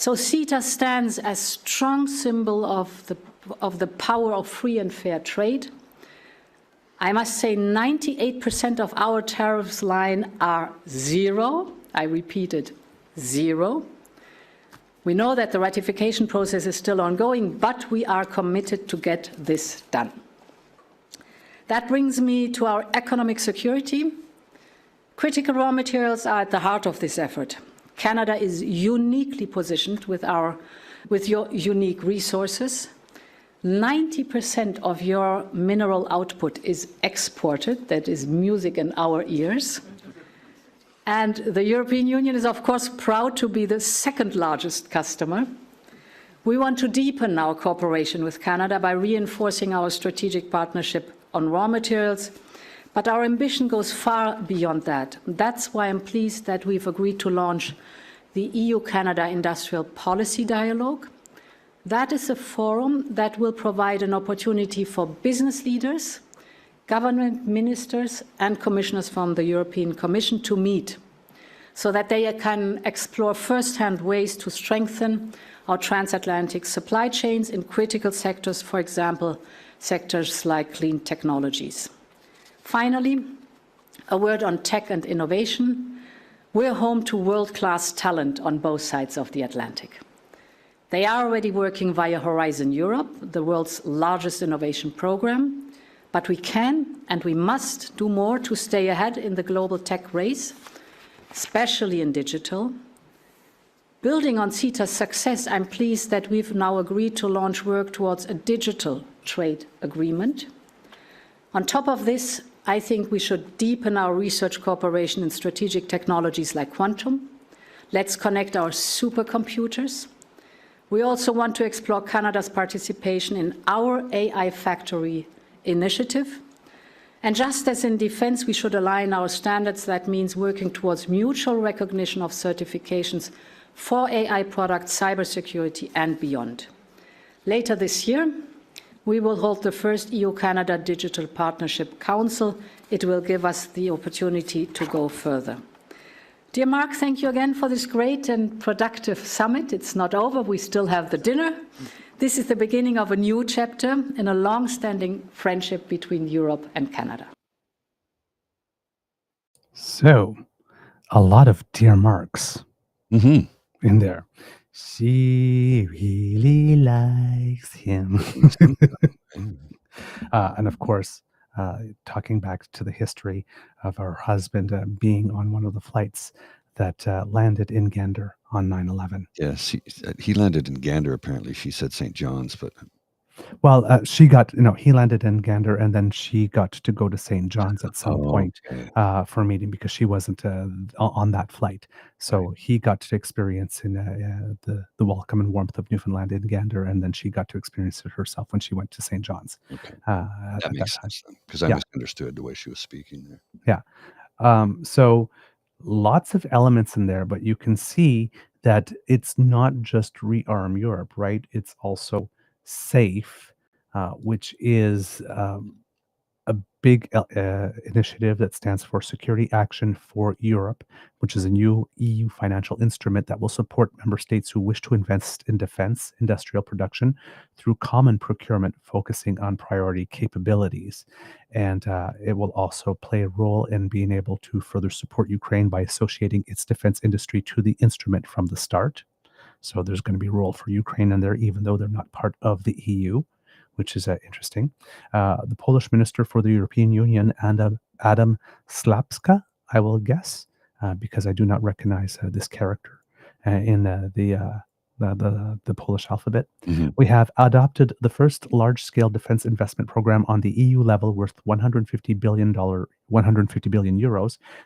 So CETA stands as strong symbol of the power of free and fair trade. I must say 98% of our tariffs line are zero. I repeat it, zero. We know that the ratification process is still ongoing, but we are committed to get this done. That brings me to our economic security. Critical raw materials are at the heart of this effort. Canada is uniquely positioned with your unique resources. 90% of your mineral output is exported. That is music in our ears. And the European Union is, of course, proud to be the second largest customer. We want to deepen our cooperation with Canada by reinforcing our strategic partnership on raw materials, but our ambition goes far beyond that. That's why I'm pleased that we've agreed to launch the EU-Canada Industrial Policy Dialogue. That is a forum that will provide an opportunity for business leaders, government ministers and commissioners from the European Commission to meet so that they can explore first-hand ways to strengthen our transatlantic supply chains in critical sectors, for example, sectors like clean technologies. Finally, a word on tech and innovation. We're home to world-class talent on both sides of the Atlantic. They are already working via Horizon Europe, the world's largest innovation program, but we can and we must do more to stay ahead in the global tech race, especially in digital. Building on CETA's success, I'm pleased that we've now agreed to launch work towards a digital trade agreement. On top of this, I think we should deepen our research cooperation in strategic technologies like quantum. Let's connect our supercomputers. We also want to explore Canada's participation in our AI Factory initiative. And just as in defense, we should align our standards. That means working towards mutual recognition of certifications for AI products, cybersecurity, and beyond. Later this year, we will hold the first EU-Canada Digital Partnership Council. It will give us the opportunity to go further. Dear Mark, thank you again for this great and productive summit. It's not over. We still have the dinner. This is the beginning of a new chapter in a long-standing friendship between Europe and Canada. So, a lot of dear Marks in there. She really likes him. And of course, talking back to the history of her husband being on one of the flights that landed in Gander on 9/11. Yes, he landed in Gander, apparently. She said St. John's, but... Well, he landed in Gander, and then she got to go to St. John's at some point for a meeting because she wasn't on that flight. So he got to experience in the welcome and warmth of Newfoundland in Gander, and then she got to experience it herself when she went to St. John's. Okay. That makes sense, because I misunderstood the way she was speaking there. Yeah. So lots of elements in there, but you can see that it's not just rearm Europe, right? It's also SAFE, which is a big initiative that stands for Security Action for Europe, which is a new EU financial instrument that will support member states who wish to invest in defense industrial production through common procurement, focusing on priority capabilities. And it will also play a role in being able to further support Ukraine by associating its defense industry to the instrument from the start. So there's going to be a role for Ukraine in there, even though they're not part of the EU, which is interesting. The Polish Minister for the European Union, Adam Slapska, I will guess, because I do not recognize this character in the Polish alphabet. We have adopted the first large-scale defense investment program on the EU level worth $150 billion.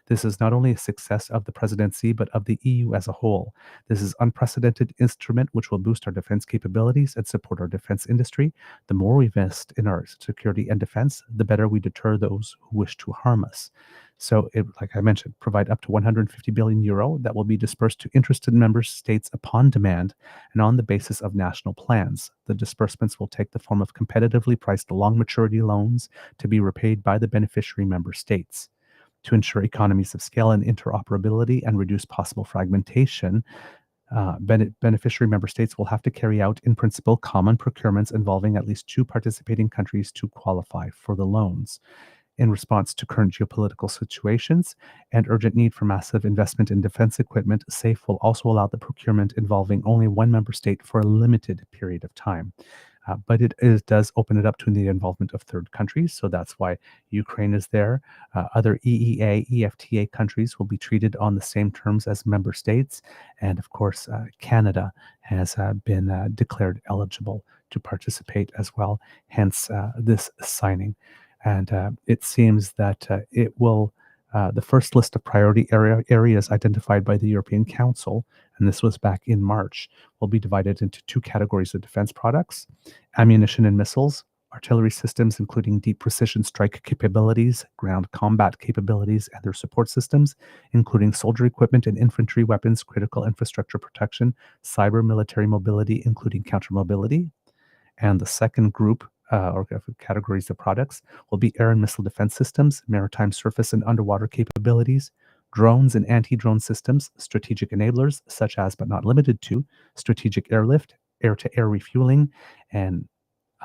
This is not only a success of the presidency, but of the EU as a whole. This is unprecedented instrument which will boost our defense capabilities and support our defense industry. The more we invest in our security and defense, the better we deter those who wish to harm us. So, like I mentioned, provide up to €150 billion that will be dispersed to interested member states upon demand and on the basis of national plans. The disbursements will take the form of competitively priced long maturity loans to be repaid by the beneficiary member states. To ensure economies of scale and interoperability and reduce possible fragmentation, Beneficiary member states will have to carry out, in principle, common procurements involving at least 2 participating countries to qualify for the loans. In response to current geopolitical situations and urgent need for massive investment in defense equipment, SAFE will also allow the procurement involving only one member state for a limited period of time. But it does open it up to the involvement of third countries. So that's why Ukraine is there. Other EEA, EFTA countries will be treated on the same terms as member states. And of course, Canada has been declared eligible to participate as well, hence this signing. And it seems that it will, the first list of priority areas identified by the European Council, and this was back in March, will be divided into 2 categories of defense products: ammunition and missiles, artillery systems, including deep precision strike capabilities, ground combat capabilities, and their support systems, including soldier equipment and infantry weapons, critical infrastructure protection, cyber military mobility, including counter mobility. And the second group or categories of products will be air and missile defense systems, maritime surface and underwater capabilities, drones and anti-drone systems, strategic enablers such as but not limited to strategic airlift, air-to-air refueling, and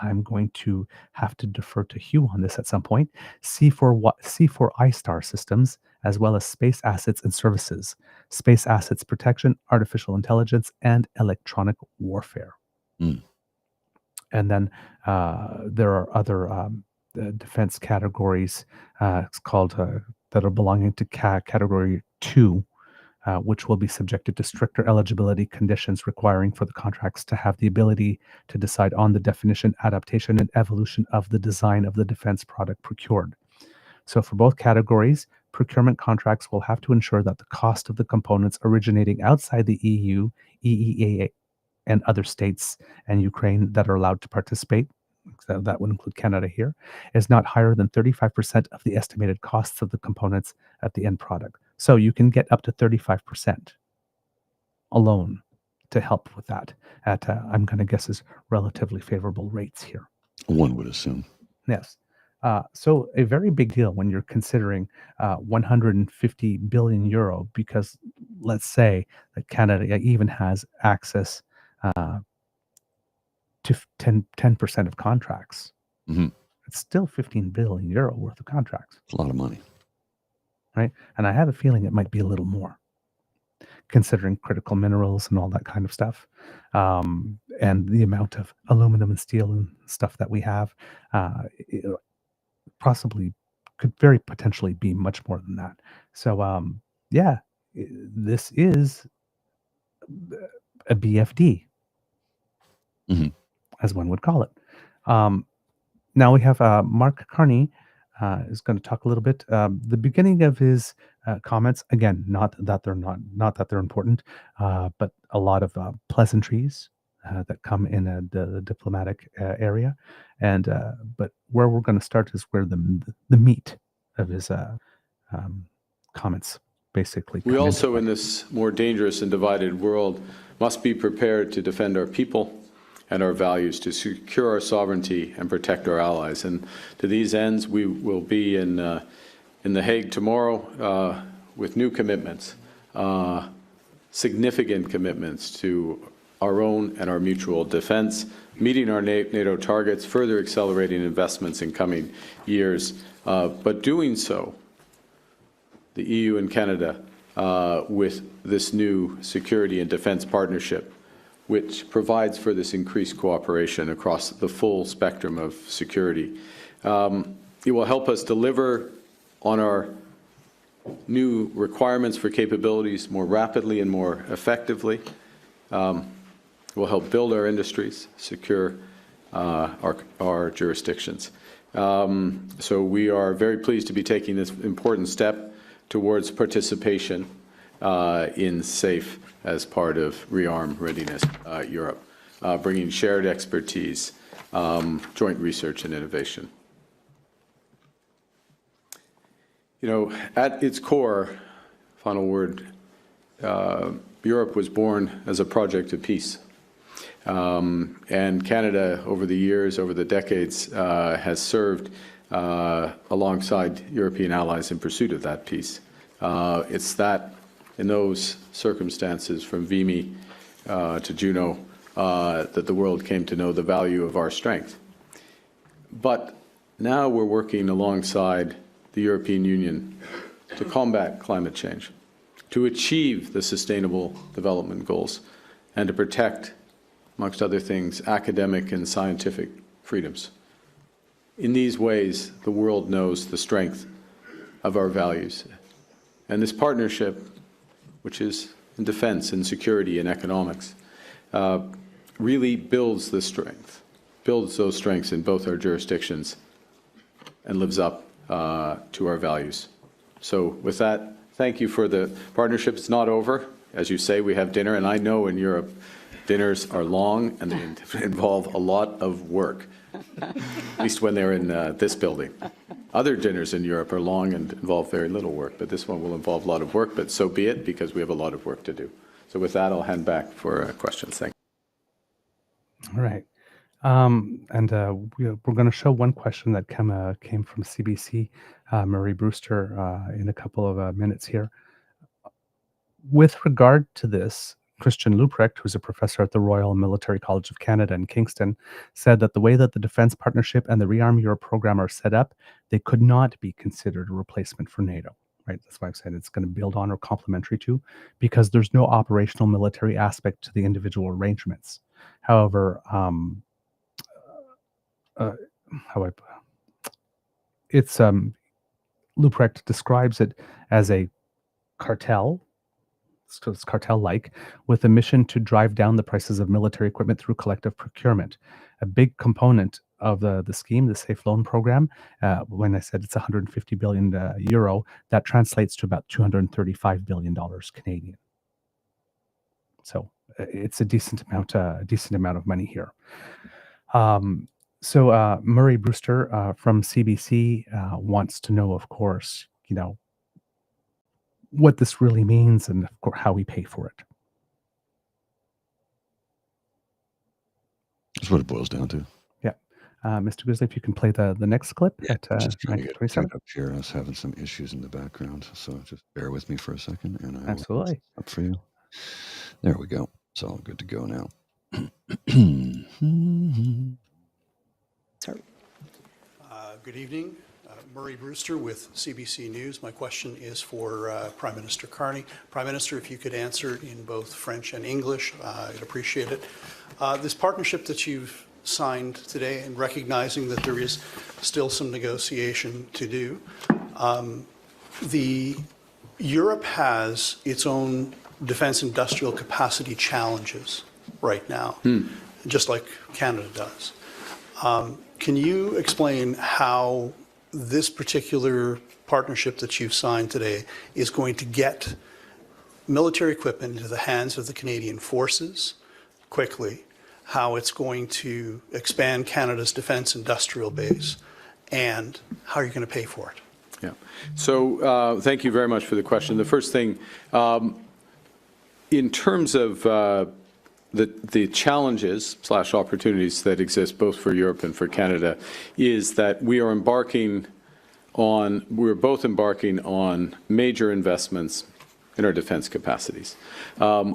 I'm going to have to defer to Hugh on this at some point, C4 I-STAR systems, as well as space assets and services, space assets protection, artificial intelligence, and electronic warfare. Mm. And then there are other defense categories it's called that are belonging to category 2, which will be subjected to stricter eligibility conditions requiring for the contracts to have the ability to decide on the definition, adaptation, and evolution of the design of the defense product procured. So for both categories, procurement contracts will have to ensure that the cost of the components originating outside the EU, EEA, and other states and Ukraine that are allowed to participate, so that would include Canada here, is not higher than 35% of the estimated costs of the components at the end product. So you can get up to 35% alone to help with that at, I'm going to guess, is relatively favorable rates here. One would assume. Yes. So a very big deal when you're considering 150 billion euro, because let's say that Canada even has access to 10% of contracts. Mm-hmm. It's still 15 billion euro worth of contracts. It's a lot of money. Right? And I have a feeling it might be a little more, considering critical minerals and all that kind of stuff, and the amount of aluminum and steel and stuff that we have. It possibly could very potentially be much more than that. So, yeah, this is a BFD. Mm-hmm. As one would call it. Now we have Mark Carney is going to talk a little bit. The beginning of his comments, again, not that they're important, but a lot of pleasantries that come in the diplomatic area, and but where we're going to start is where the meat of his comments basically. We also, in this more dangerous and divided world, must be prepared to defend our people and our values, to secure our sovereignty and protect our allies. And to these ends, we will be in The Hague tomorrow with new commitments, significant commitments to our own and our mutual defense, meeting our NATO targets, further accelerating investments in coming years, but doing so, the EU and Canada, with this new security and defense partnership, which provides for this increased cooperation across the full spectrum of security. It will help us deliver on our new requirements for capabilities more rapidly and more effectively. It will help build our industries, secure our jurisdictions. So we are very pleased to be taking this important step towards participation in SAFE as part of Rearm Readiness Europe, bringing shared expertise, joint research and innovation. You know, at its core, final word, Europe was born as a project of peace. And Canada, over the years, over the decades, has served alongside European allies in pursuit of that peace. It's that, in those circumstances, from Vimy to Juno that the world came to know the value of our strength. But now we're working alongside the European Union to combat climate change, to achieve the Sustainable Development Goals, and to protect, amongst other things, academic and scientific freedoms. In these ways, the world knows the strength of our values. And this partnership, which is in defense and security and economics, really builds the strength, builds those strengths in both our jurisdictions and lives up to our values. So with that, thank you for the partnership. It's not over. As you say, we have dinner, and I know in Europe, dinners are long and they involve a lot of work, at least when they're in this building. Other dinners in Europe are long and involve very little work, but this one will involve a lot of work, but so be it, because we have a lot of work to do. So with that, I'll hand back for questions. Thank you. All right. We're going to show one question that came from CBC, Murray Brewster, in a couple of minutes here. With regard to this, Christian Leuprecht, who's a professor at the Royal Military College of Canada in Kingston, said that the way that the Defence Partnership and the Rearm Europe program are set up, they could not be considered a replacement for NATO. Right? That's why I've said it's going to build on or complementary to, because there's no operational military aspect to the individual arrangements. However, Leuprecht describes it as a cartel. So it's cartel-like, with a mission to drive down the prices of military equipment through collective procurement. A big component of the scheme, the Safe Loan Program, when I said it's 150 billion euro, that translates to about 235 billion dollars Canadian. So it's a decent amount of money here. So Murray Brewster from CBC wants to know, of course, what this really means and, of course, how we pay for it. That's what it boils down to. Yeah. Mr. Grizzly, if you can play the next clip at just trying to get 27. up here. I was having some issues in the background, so just bear with me for a second, and I will Absolutely. up for you. There we go. It's all good to go now. Sorry. Good evening. Murray Brewster with CBC News. My question is for Prime Minister Carney. Prime Minister, if you could answer in both French and English, I'd appreciate it. This partnership that you've signed today, and recognizing that there is still some negotiation to do, Europe has its own defense industrial capacity challenges right now, just like Canada does. Can you explain how this particular partnership that you've signed today is going to get military equipment into the hands of the Canadian forces quickly, how it's going to expand Canada's defense industrial base, and how you're going to pay for it? Yeah. So thank you very much for the question. The first thing, in terms of the challenges / opportunities that exist both for Europe and for Canada, is that we're both embarking on major investments in our defense capacities.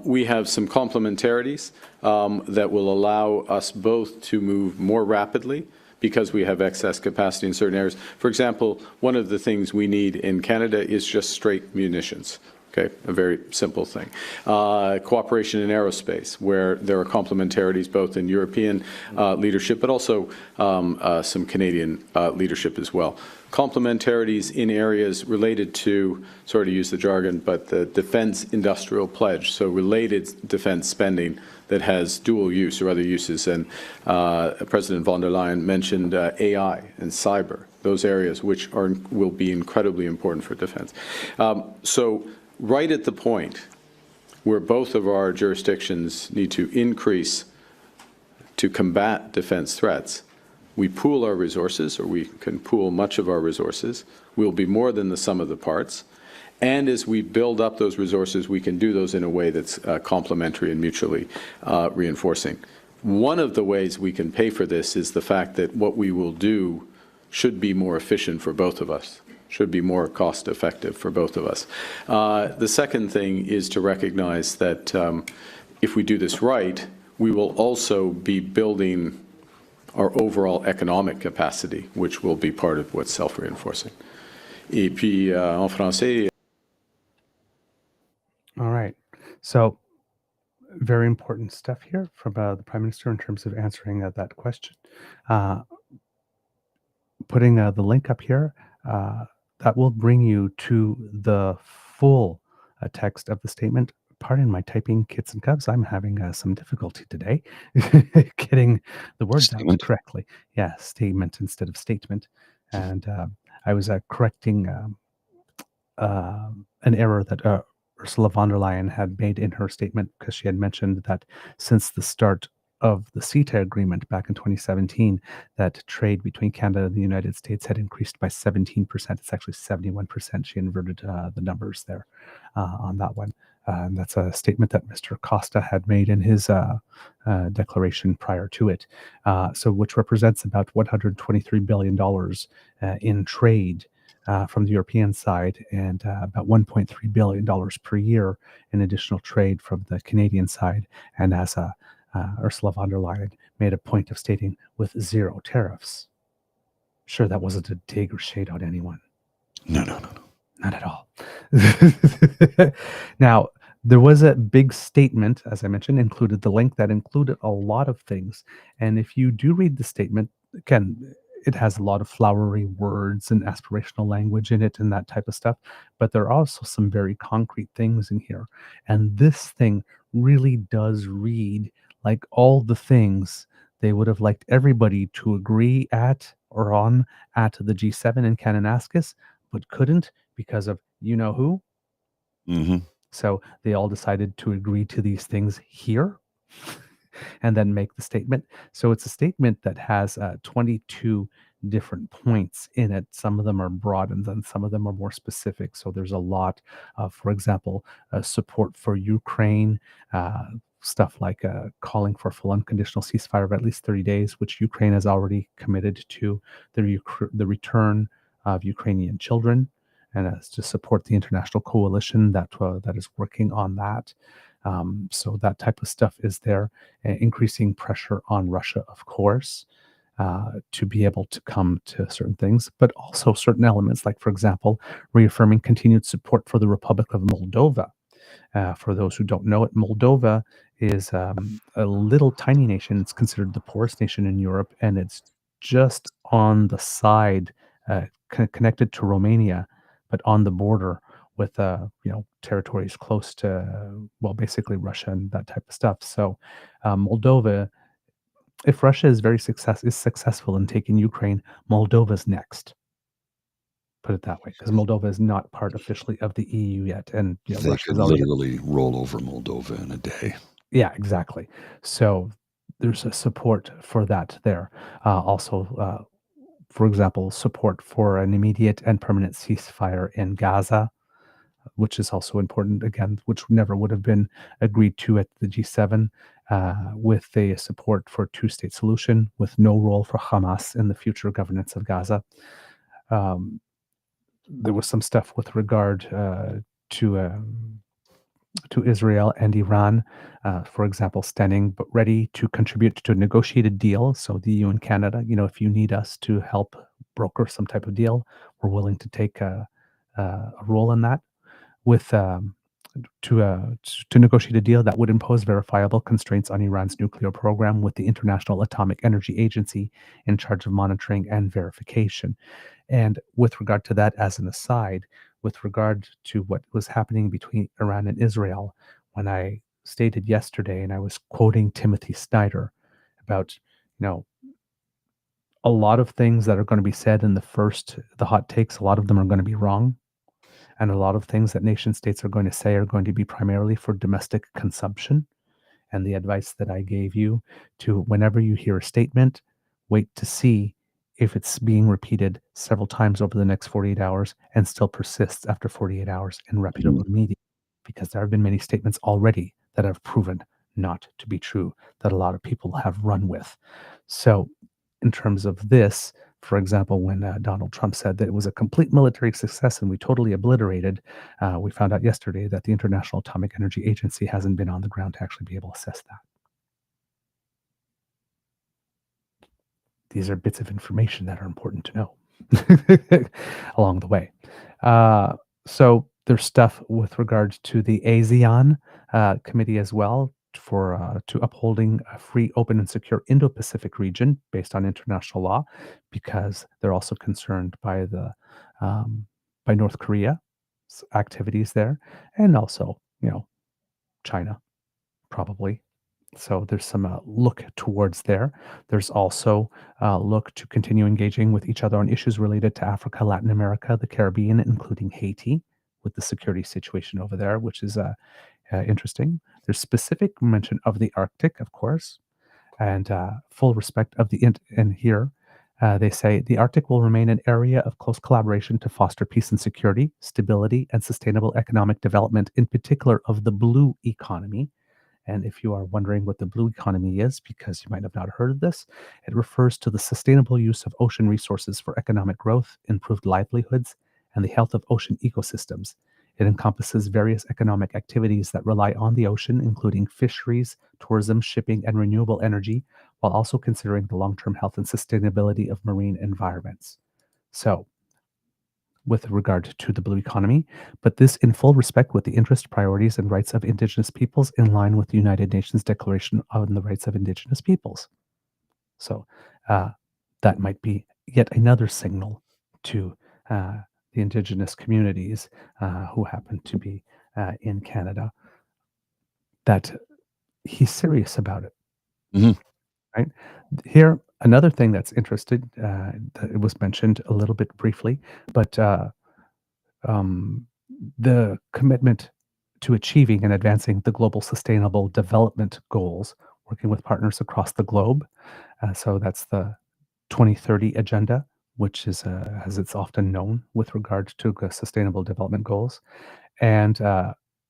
We have some complementarities that will allow us both to move more rapidly because we have excess capacity in certain areas. For example, one of the things we need in Canada is just straight munitions. Okay, a very simple thing. Cooperation in aerospace, where there are complementarities both in European leadership, but also some Canadian leadership as well. Complementarities in areas related to, sorry to use the jargon, but the defense industrial pledge, so related defense spending that has dual use or other uses. And President von der Leyen mentioned AI and cyber, those areas which will be incredibly important for defense. So right at the point where both of our jurisdictions need to increase to combat defense threats, we pool our resources, or we can pool much of our resources. We'll be more than the sum of the parts. And as we build up those resources, we can do those in a way that's complementary and mutually reinforcing. One of the ways we can pay for this is the fact that what we will do should be more efficient for both of us, should be more cost-effective for both of us. The second thing is to recognize that if we do this right, we will also be building our overall economic capacity, which will be part of what's self-reinforcing. Et puis, en français. All right. So, very important stuff here from the Prime Minister in terms of answering that question. Putting the link up here, that will bring you to the full text of the statement. Pardon my typing, kids and cubs. I'm having some difficulty today getting the words out correctly. Yeah, statement instead of statement. And I was correcting an error that Ursula von der Leyen had made in her statement, because she had mentioned that since the start of the CETA agreement back in 2017, that trade between Canada and the United States had increased by 17%. It's actually 71%. She inverted the numbers there on that one. And that's a statement that Mr. Costa had made in his declaration prior to it. So which represents about $123 billion in trade from the European side, and about $1.3 billion per year in additional trade from the Canadian side. And as Ursula von der Leyen made a point of stating, with zero tariffs. Sure, that wasn't a dig or shade on anyone. No. Not at all. Now, there was a big statement, as I mentioned, included the link that included a lot of things. And if you do read the statement, again, it has a lot of flowery words and aspirational language in it and that type of stuff. But there are also some very concrete things in here. And this thing really does read like all the things they would have liked everybody to agree at or on at the G7 in Kananaskis, but couldn't because of you know who. Mm-hmm. So they all decided to agree to these things here and then make the statement. So it's a statement that has 22 different points in it. Some of them are broad and then some of them are more specific. So there's a lot of, for example, support for Ukraine, stuff like calling for full unconditional ceasefire of at least 30 days, which Ukraine has already committed to, the return of Ukrainian children, and to support the international coalition that is working on that. So that type of stuff is there, increasing pressure on Russia, of course, to be able to come to certain things, but also certain elements, like, for example, reaffirming continued support for the Republic of Moldova. For those who don't know it, Moldova is a little tiny nation. It's considered the poorest nation in Europe, and it's just on the side, connected to Romania, but on the border with territories close to, well, basically Russia and that type of stuff. So Moldova, if Russia is successful in taking Ukraine, Moldova's next. Put it that way, because Moldova is not part officially of the EU yet, and they could literally roll over Moldova in a day. Yeah, exactly. So there's a support for that there. Also, for example, support for an immediate and permanent ceasefire in Gaza, which is also important, again, which never would have been agreed to at the G7, with a support for a two-state solution with no role for Hamas in the future governance of Gaza. There was some stuff with regard to Israel and Iran, for example, standing but ready to contribute to a negotiated deal. So the EU and Canada, if you need us to help broker some type of deal, we're willing to take a role in that, with to negotiate a deal that would impose verifiable constraints on Iran's nuclear program, with the International Atomic Energy Agency in charge of monitoring and verification. And with regard to that, as an aside, with regard to what was happening between Iran and Israel, when I stated yesterday, and I was quoting Timothy Snyder about, a lot of things that are going to be said in the hot takes, a lot of them are going to be wrong. And a lot of things that nation states are going to say are going to be primarily for domestic consumption. And the advice that I gave you to, whenever you hear a statement, wait to see if it's being repeated several times over the next 48 hours and still persists after 48 hours in reputable media. Because there have been many statements already that have proven not to be true, that a lot of people have run with. So in terms of this, for example, when Donald Trump said that it was a complete military success and we totally obliterated, we found out yesterday that the International Atomic Energy Agency hasn't been on the ground to actually be able to assess that. These are bits of information that are important to know along the way. So there's stuff with regards to the ASEAN committee as well for to upholding a free, open, and secure Indo-Pacific region based on international law, because they're also concerned by the by North Korea's activities there, and also China probably. So there's some look towards there. There's also look to continue engaging with each other on issues related to Africa, Latin America, the Caribbean, including Haiti, with the security situation over there, which is interesting. There's specific mention of the Arctic, of course, and full respect of the and here they say the Arctic will remain an area of close collaboration to foster peace and security, stability, and sustainable economic development, in particular of the blue economy. And if you are wondering what the blue economy is, because you might have not heard of this, it refers to the sustainable use of ocean resources for economic growth, improved livelihoods, and the health of ocean ecosystems. It encompasses various economic activities that rely on the ocean, including fisheries, tourism, shipping, and renewable energy, while also considering the long-term health and sustainability of marine environments. So, with regard to the blue economy, but this in full respect with the interests, priorities, and rights of Indigenous peoples in line with the United Nations Declaration on the Rights of Indigenous Peoples. So that might be yet another signal to the Indigenous communities who happen to be in Canada that he's serious about it. Mhm. Right? Here, another thing that's interested, that it was mentioned a little bit briefly, but the commitment to achieving and advancing the global sustainable development goals, working with partners across the globe. So that's the 2030 agenda, which is, as it's often known, with regard to the sustainable development goals. And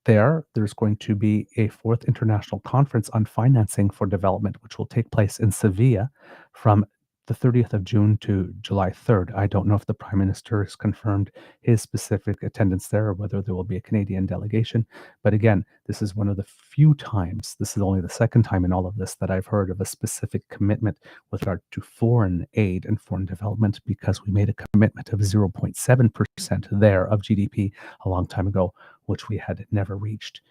there's going to be a fourth international conference on financing for development, which will take place in Sevilla from the 30th of June to July 3rd. I don't know if the Prime Minister has confirmed his specific attendance there or whether there will be a Canadian delegation. But again, this is one of the few times, this is only the second time in all of this that I've heard of a specific commitment with regard to foreign aid and foreign development, because we made a commitment of 0.7% there of GDP a long time ago, which we had never reached.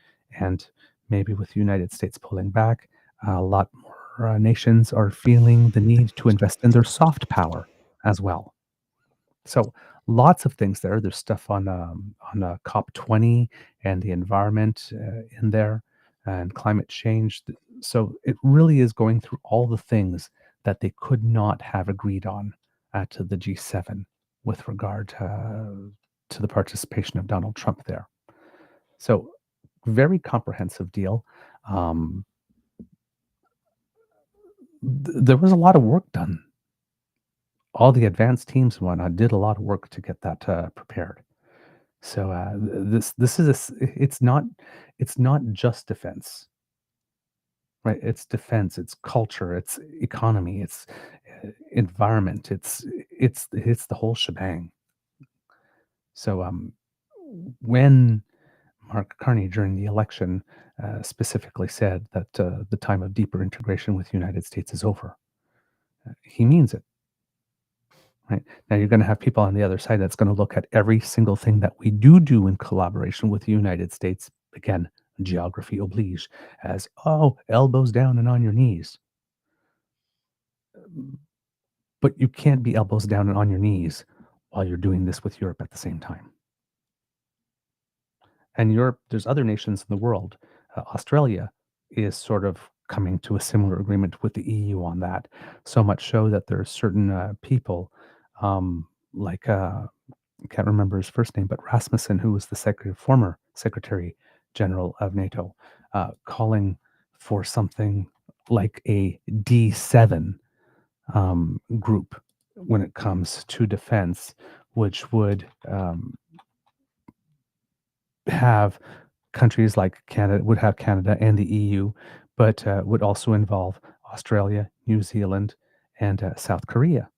And maybe with the United States pulling back, a lot more nations are feeling the need to invest in their soft power as well. So lots of things there. There's stuff on COP20 and the environment in there, and climate change. So it really is going through all the things that they could not have agreed on at the G7 with regard to the participation of Donald Trump there. So very comprehensive deal. There was a lot of work done. All the advanced teams and whatnot did a lot of work to get that prepared. So this is it's not just defense, right? It's defense, it's culture, it's economy, it's environment, it's the whole shebang. So when Mark Carney during the election specifically said that the time of deeper integration with the United States is over, he means it. Right? Now you're going to have people on the other side that's going to look at every single thing that we do in collaboration with the United States, again, geography oblige, as, oh, elbows down and on your knees. But you can't be elbows down and on your knees while you're doing this with Europe at the same time. And Europe, there's other nations in the world. Australia is sort of coming to a similar agreement with the EU on that. So much so that there are certain people, like I can't remember his first name, but Rasmussen, who was the former Secretary General of NATO, calling for something like a D7 group when it comes to defense, which would have countries like Canada, would have Canada and the EU, but would also involve Australia, New Zealand, and South Korea.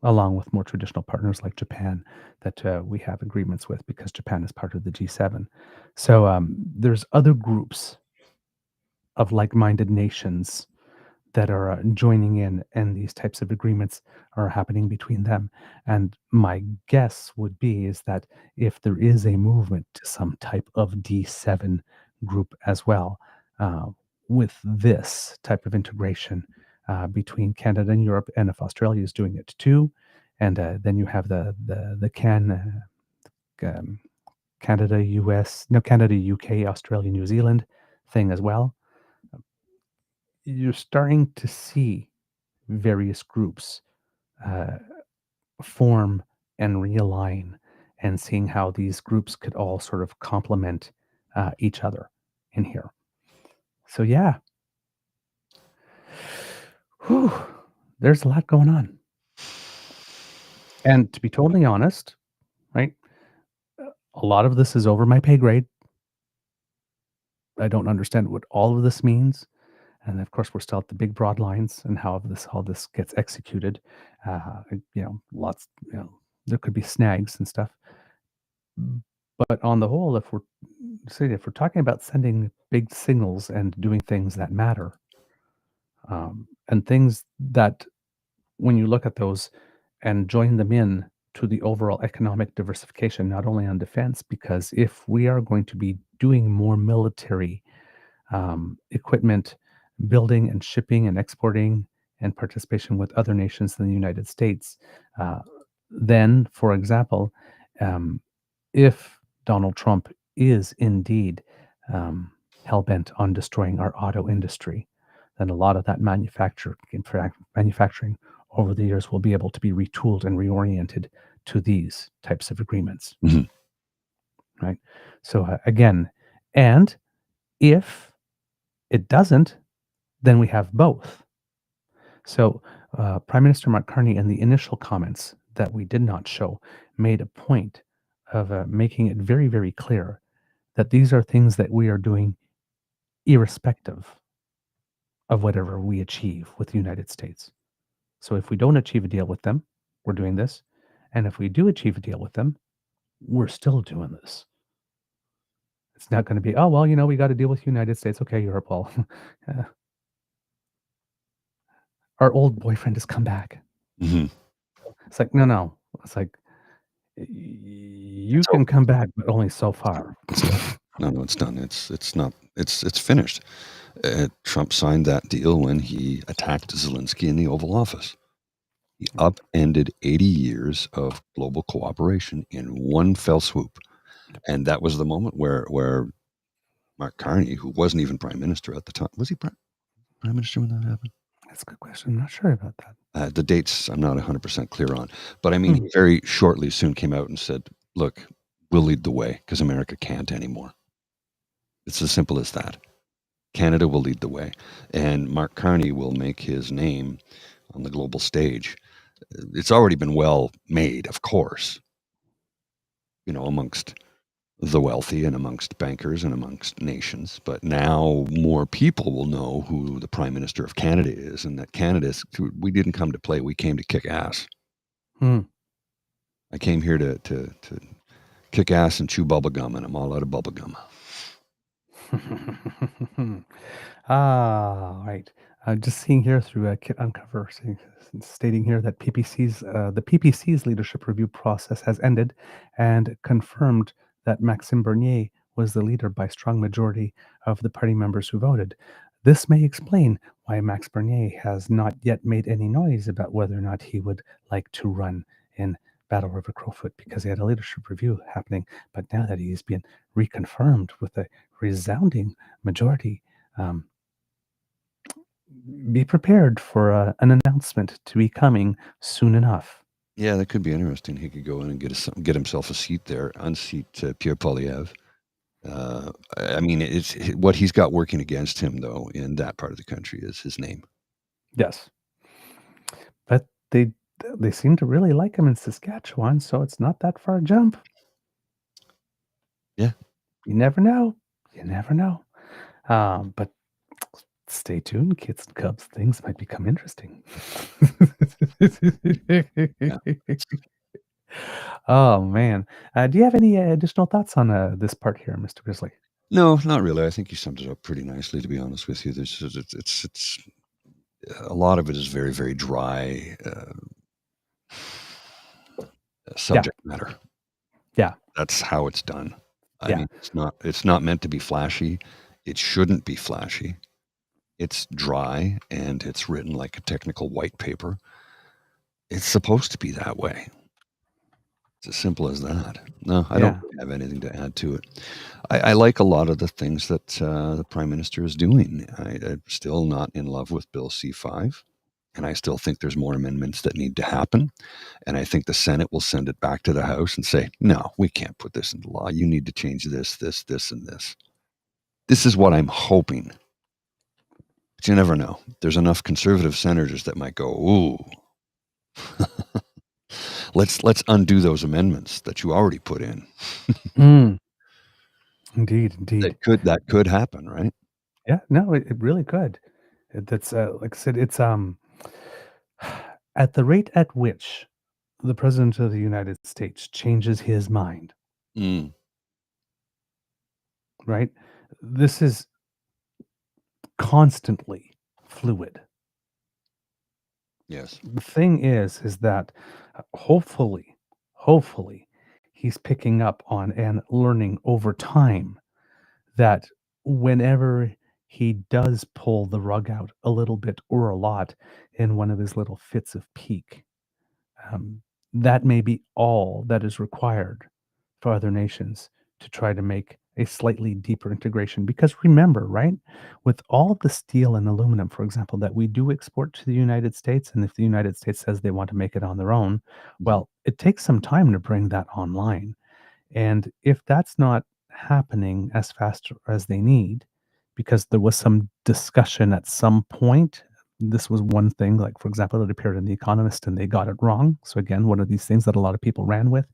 along with more traditional partners like Japan that we have agreements with because Japan is part of the G7. So there's other groups of like-minded nations that are joining in, and these types of agreements are happening between them. And my guess would be is that if there is a movement to some type of D7 group as well, uh, with this type of integration between Canada and Europe, and if Australia is doing it too, and then you have the Canada, US, no, Canada, UK, Australia, New Zealand thing as well. You're starting to see various groups uh, form and realign, and seeing how these groups could all sort of complement each other in here. So yeah, whew, there's a lot going on. And to be totally honest, right, a lot of this is over my pay grade. I don't understand what all of this means. And of course, we're still at the big broad lines and how all this gets executed. Lots, there could be snags and stuff. But on the whole, if we're talking about sending big signals and doing things that matter, and things that when you look at those and join them in to the overall economic diversification, not only on defense, because if we are going to be doing more military equipment building and shipping and exporting and participation with other nations than the United States, then, for example, if Donald Trump is indeed hell-bent on destroying our auto industry, then a lot of that manufacturing over the years will be able to be retooled and reoriented to these types of agreements. Mm-hmm. Right? So again, and if it doesn't, then we have both. So Prime Minister Mark Carney, in the initial comments that we did not show, made a point of making it very, very clear that these are things that we are doing irrespective of whatever we achieve with the United States. So if we don't achieve a deal with them, we're doing this. And if we do achieve a deal with them, we're still doing this. It's not going to be, oh, well, we got to deal with the United States. Okay, Europe, well, our old boyfriend has come back. Mm-hmm. It's like, no. It's like, you can come back, but only so far. No, it's done. It's not. It's finished. Trump signed that deal when he attacked Zelensky in the Oval Office. He upended 80 years of global cooperation in one fell swoop, and that was the moment where Mark Carney, who wasn't even prime minister at the time, was he prime minister when that happened? That's a good question. I'm not sure about that. The dates I'm not 100% clear on, but I mean, he very shortly soon came out and said, "Look, we'll lead the way because America can't anymore." It's as simple as that. Canada will lead the way, and Mark Carney will make his name on the global stage. It's already been well made, of course, amongst the wealthy and amongst bankers and amongst nations. But now more people will know who the Prime Minister of Canada is, and that we didn't come to play. We came to kick ass. I came here to kick ass and chew bubble gum, and I'm all out of bubble gum. Right. Just seeing here through Kit Uncover, stating here that the PPC's leadership review process has ended, and confirmed that Maxime Bernier was the leader by strong majority of the party members who voted. This may explain why Max Bernier has not yet made any noise about whether or not he would like to run in Battle River Crowfoot, because he had a leadership review happening. But now that he's been reconfirmed with a resounding majority, be prepared for an announcement to be coming soon enough. Yeah, that could be interesting. He could go in and get himself a seat there, unseat Pierre Poilievre. I mean, it's what he's got working against him, though, in that part of the country is his name. Yes, but they seem to really like him in Saskatchewan, so it's not that far a jump. Yeah, you never know. But Stay tuned, kids and cubs. Things might become interesting. Oh, man. Do you have any additional thoughts on this part here, Mr. Grizzly? No, not really. I think you summed it up pretty nicely, to be honest with you. It's a lot of it is very, very dry subject matter. Yeah. That's how it's done. I Yeah. mean, it's not meant to be flashy. It shouldn't be flashy. It's dry and it's written like a technical white paper. It's supposed to be that way. It's as simple as that. No, I don't have anything to add to it. I like a lot of the things that the Prime Minister is doing. I'm still not in love with Bill C-5, and I still think there's more amendments that need to happen. And I think the Senate will send it back to the House and say, no, we can't put this into law. You need to change this, and this. This is what I'm hoping. But you never know. There's enough conservative senators that might go, ooh. Let's undo those amendments that you already put in. Indeed. That could happen, right? Yeah, no, it really could. That's like I said, it's at the rate at which the President of the United States changes his mind, right? This is constantly fluid. Yes. The thing is that hopefully he's picking up on and learning over time that whenever he does pull the rug out a little bit or a lot in one of his little fits of pique, that may be all that is required for other nations to try to make a slightly deeper integration. Because remember, right, with all of the steel and aluminum, for example, that we do export to the United States, and if the United States says they want to make it on their own, well, it takes some time to bring that online. And if that's not happening as fast as they need, because there was some discussion at some point, this was one thing, like, for example, it appeared in The Economist and they got it wrong. So again, one of these things that a lot of people ran with,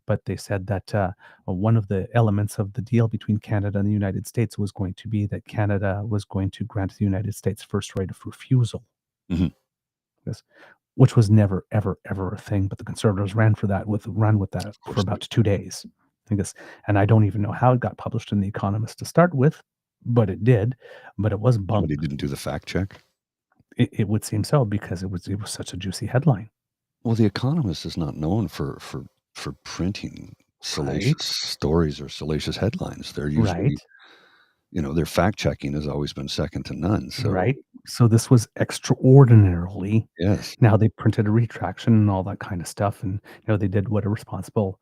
but they said that one of the elements of the deal between Canada and the United States was going to be that Canada was going to grant the United States first right of refusal. Yes. Which was never, ever, ever a thing, but the Conservatives ran with that for about 2 days. I guess, and I don't even know how it got published in The Economist to start with, but it did. But it was bumped. Somebody didn't do the fact check? It would seem so, because it was such a juicy headline. Well, The Economist is not known for printing salacious stories or salacious headlines. They're usually, their fact checking has always been second to none. So So this was extraordinarily. Yes. Now they printed a retraction and all that kind of stuff, and they did what a responsible,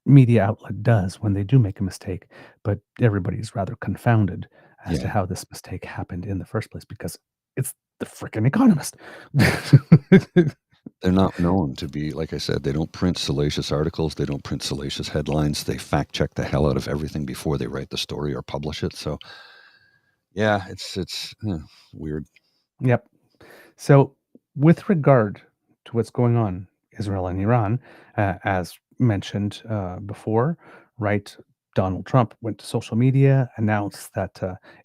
media outlet does when they do make a mistake. But everybody's rather confounded as to how this mistake happened in the first place, because it's the frickin' Economist. They're not known to be, like I said, they don't print salacious articles. They don't print salacious headlines. They fact check the hell out of everything before they write the story or publish it. So, yeah, it's weird. Yep. So, with regard to what's going on, Israel and Iran, as mentioned before, right? Donald Trump went to social media, announced that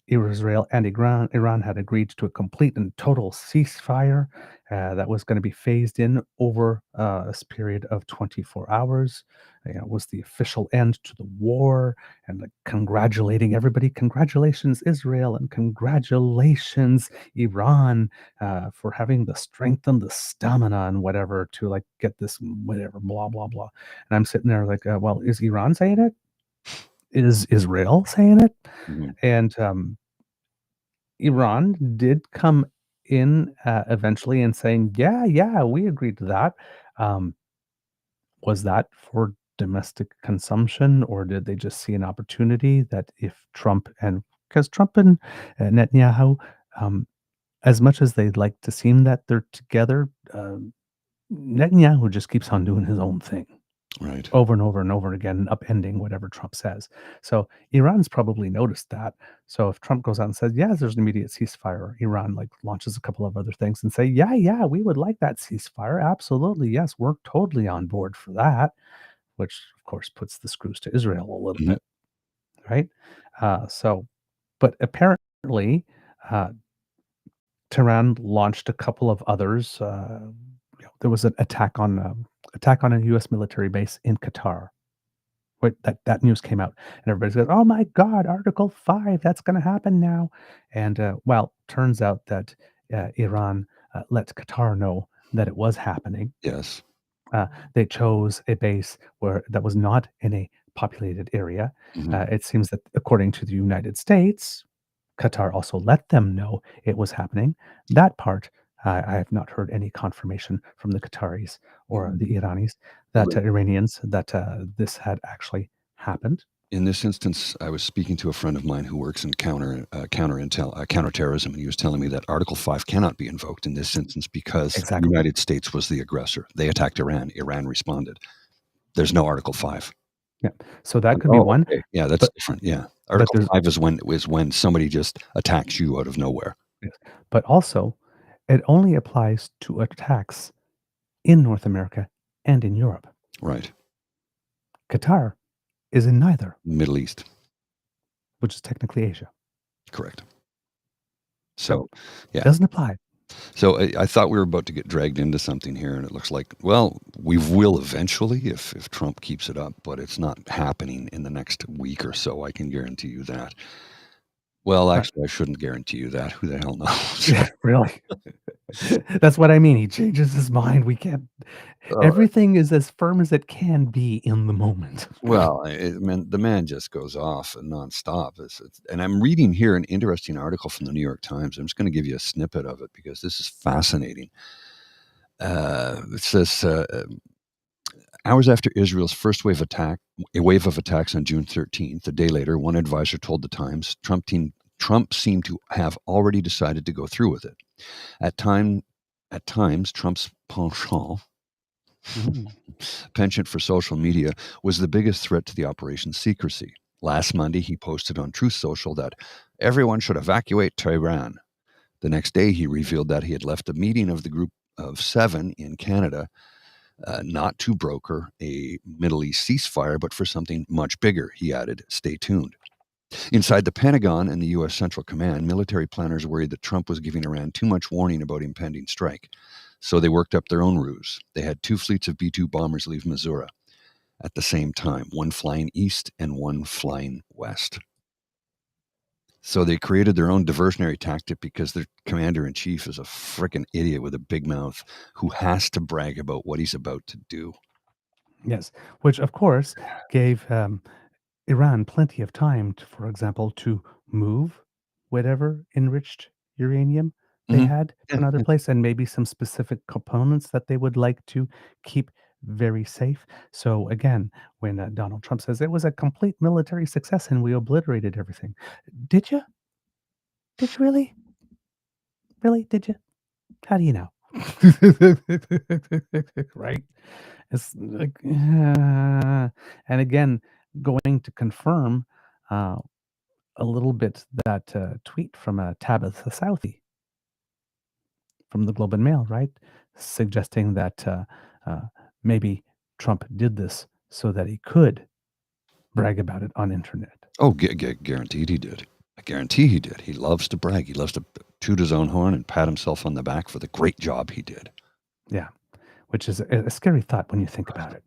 Israel and Iran had agreed to a complete and total ceasefire that was going to be phased in over a period of 24 hours. It was the official end to the war, and congratulating everybody. Congratulations, Israel, and congratulations, Iran, for having the strength and the stamina and whatever to get this whatever, blah, blah, blah. And I'm sitting there like, well, is Iran saying it? Is Israel saying it? And Iran did come in eventually and saying, yeah, we agreed to that. Was that for domestic consumption, or did they just see an opportunity that if because Trump and Netanyahu, as much as they'd like to seem that they're together, Netanyahu just keeps on doing his own thing. Right. Over and over and over again, upending whatever Trump says. So Iran's probably noticed that. So if Trump goes out and says, yes, there's an immediate ceasefire, Iran launches a couple of other things and say, yeah, we would like that ceasefire. Absolutely. Yes, we're totally on board for that, which of course puts the screws to Israel a little bit. Right. But apparently uh, Tehran launched a couple of others. There was an attack on a U.S. military base in Qatar. Right, that news came out, and everybody goes, "Oh my God, Article 5, that's going to happen now." And turns out that Iran let Qatar know that it was happening. Yes. They chose a base that was not in a populated area. It seems that, according to the United States, Qatar also let them know it was happening. That part, I have not heard any confirmation from the Qataris or the Iranis, Iranians, that this had actually happened. In this instance, I was speaking to a friend of mine who works in counterterrorism, and he was telling me that Article 5 cannot be invoked in this instance because the United States was the aggressor. They attacked Iran. Iran responded. There's no Article 5. Yeah, so that could be one. Okay. Yeah, that's different. Yeah, Article 5 is when somebody just attacks you out of nowhere. Yes. But also, it only applies to attacks in North America and in Europe. Right. Qatar is in neither. Middle East. Which is technically Asia. Correct. So, yeah. Doesn't apply. So I thought we were about to get dragged into something here, and it looks like, well, we will eventually if Trump keeps it up, but it's not happening in the next week or so. I can guarantee you that. Well, actually, I shouldn't guarantee you that. Who the hell knows? Yeah, really? That's what I mean. He changes his mind. We can't. Everything is as firm as it can be in the moment. Well, the man just goes off and nonstop. And I'm reading here an interesting article from the New York Times. I'm just going to give you a snippet of it because this is fascinating. It says, hours after Israel's first wave of attacks on June 13th, a day later, one advisor told the Times Trump seemed to have already decided to go through with it. At times, Trump's penchant for social media was the biggest threat to the operation's secrecy. Last Monday, he posted on Truth Social that everyone should evacuate Tehran. The next day, he revealed that he had left a meeting of the group of 7 in Canada, not to broker a Middle East ceasefire, but for something much bigger. He added, "Stay tuned." Inside the Pentagon and the U.S. Central Command, military planners worried that Trump was giving Iran too much warning about impending strike. So they worked up their own ruse. They had 2 fleets of B-2 bombers leave Missouri at the same time, one flying east and one flying west. So they created their own diversionary tactic because their commander-in-chief is a freaking idiot with a big mouth who has to brag about what he's about to do. Yes, which, of course, gave Iran plenty of time, for example, to move whatever enriched uranium they had to another place, and maybe some specific components that they would like to keep very safe. So again, when Donald Trump says it was a complete military success and we obliterated everything, did you? Did you really? Really? Did you? How do you know? Right? It's like, and again, going to confirm a little bit that tweet from Tabitha Southey from the Globe and Mail, right? Suggesting that maybe Trump did this so that he could brag about it on internet. Oh, guaranteed he did. I guarantee he did. He loves to brag. He loves to toot his own horn and pat himself on the back for the great job he did. Yeah, which is a scary thought when you think about it.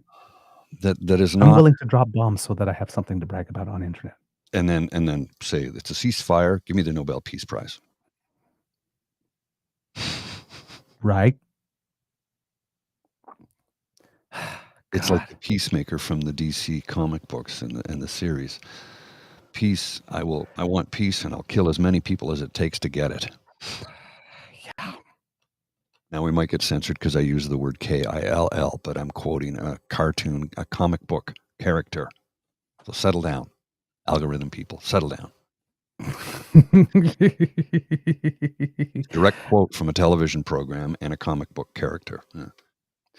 That is not. I'm willing to drop bombs so that I have something to brag about on internet. And then say it's a ceasefire. Give me the Nobel Peace Prize. Right. It's like the Peacemaker from the DC comic books and the series. Peace. I want peace, and I'll kill as many people as it takes to get it. Yeah. Now we might get censored because I use the word KILL, but I'm quoting a cartoon, a comic book character. So settle down, algorithm people. Settle down. Direct quote from a television program and a comic book character. Yeah.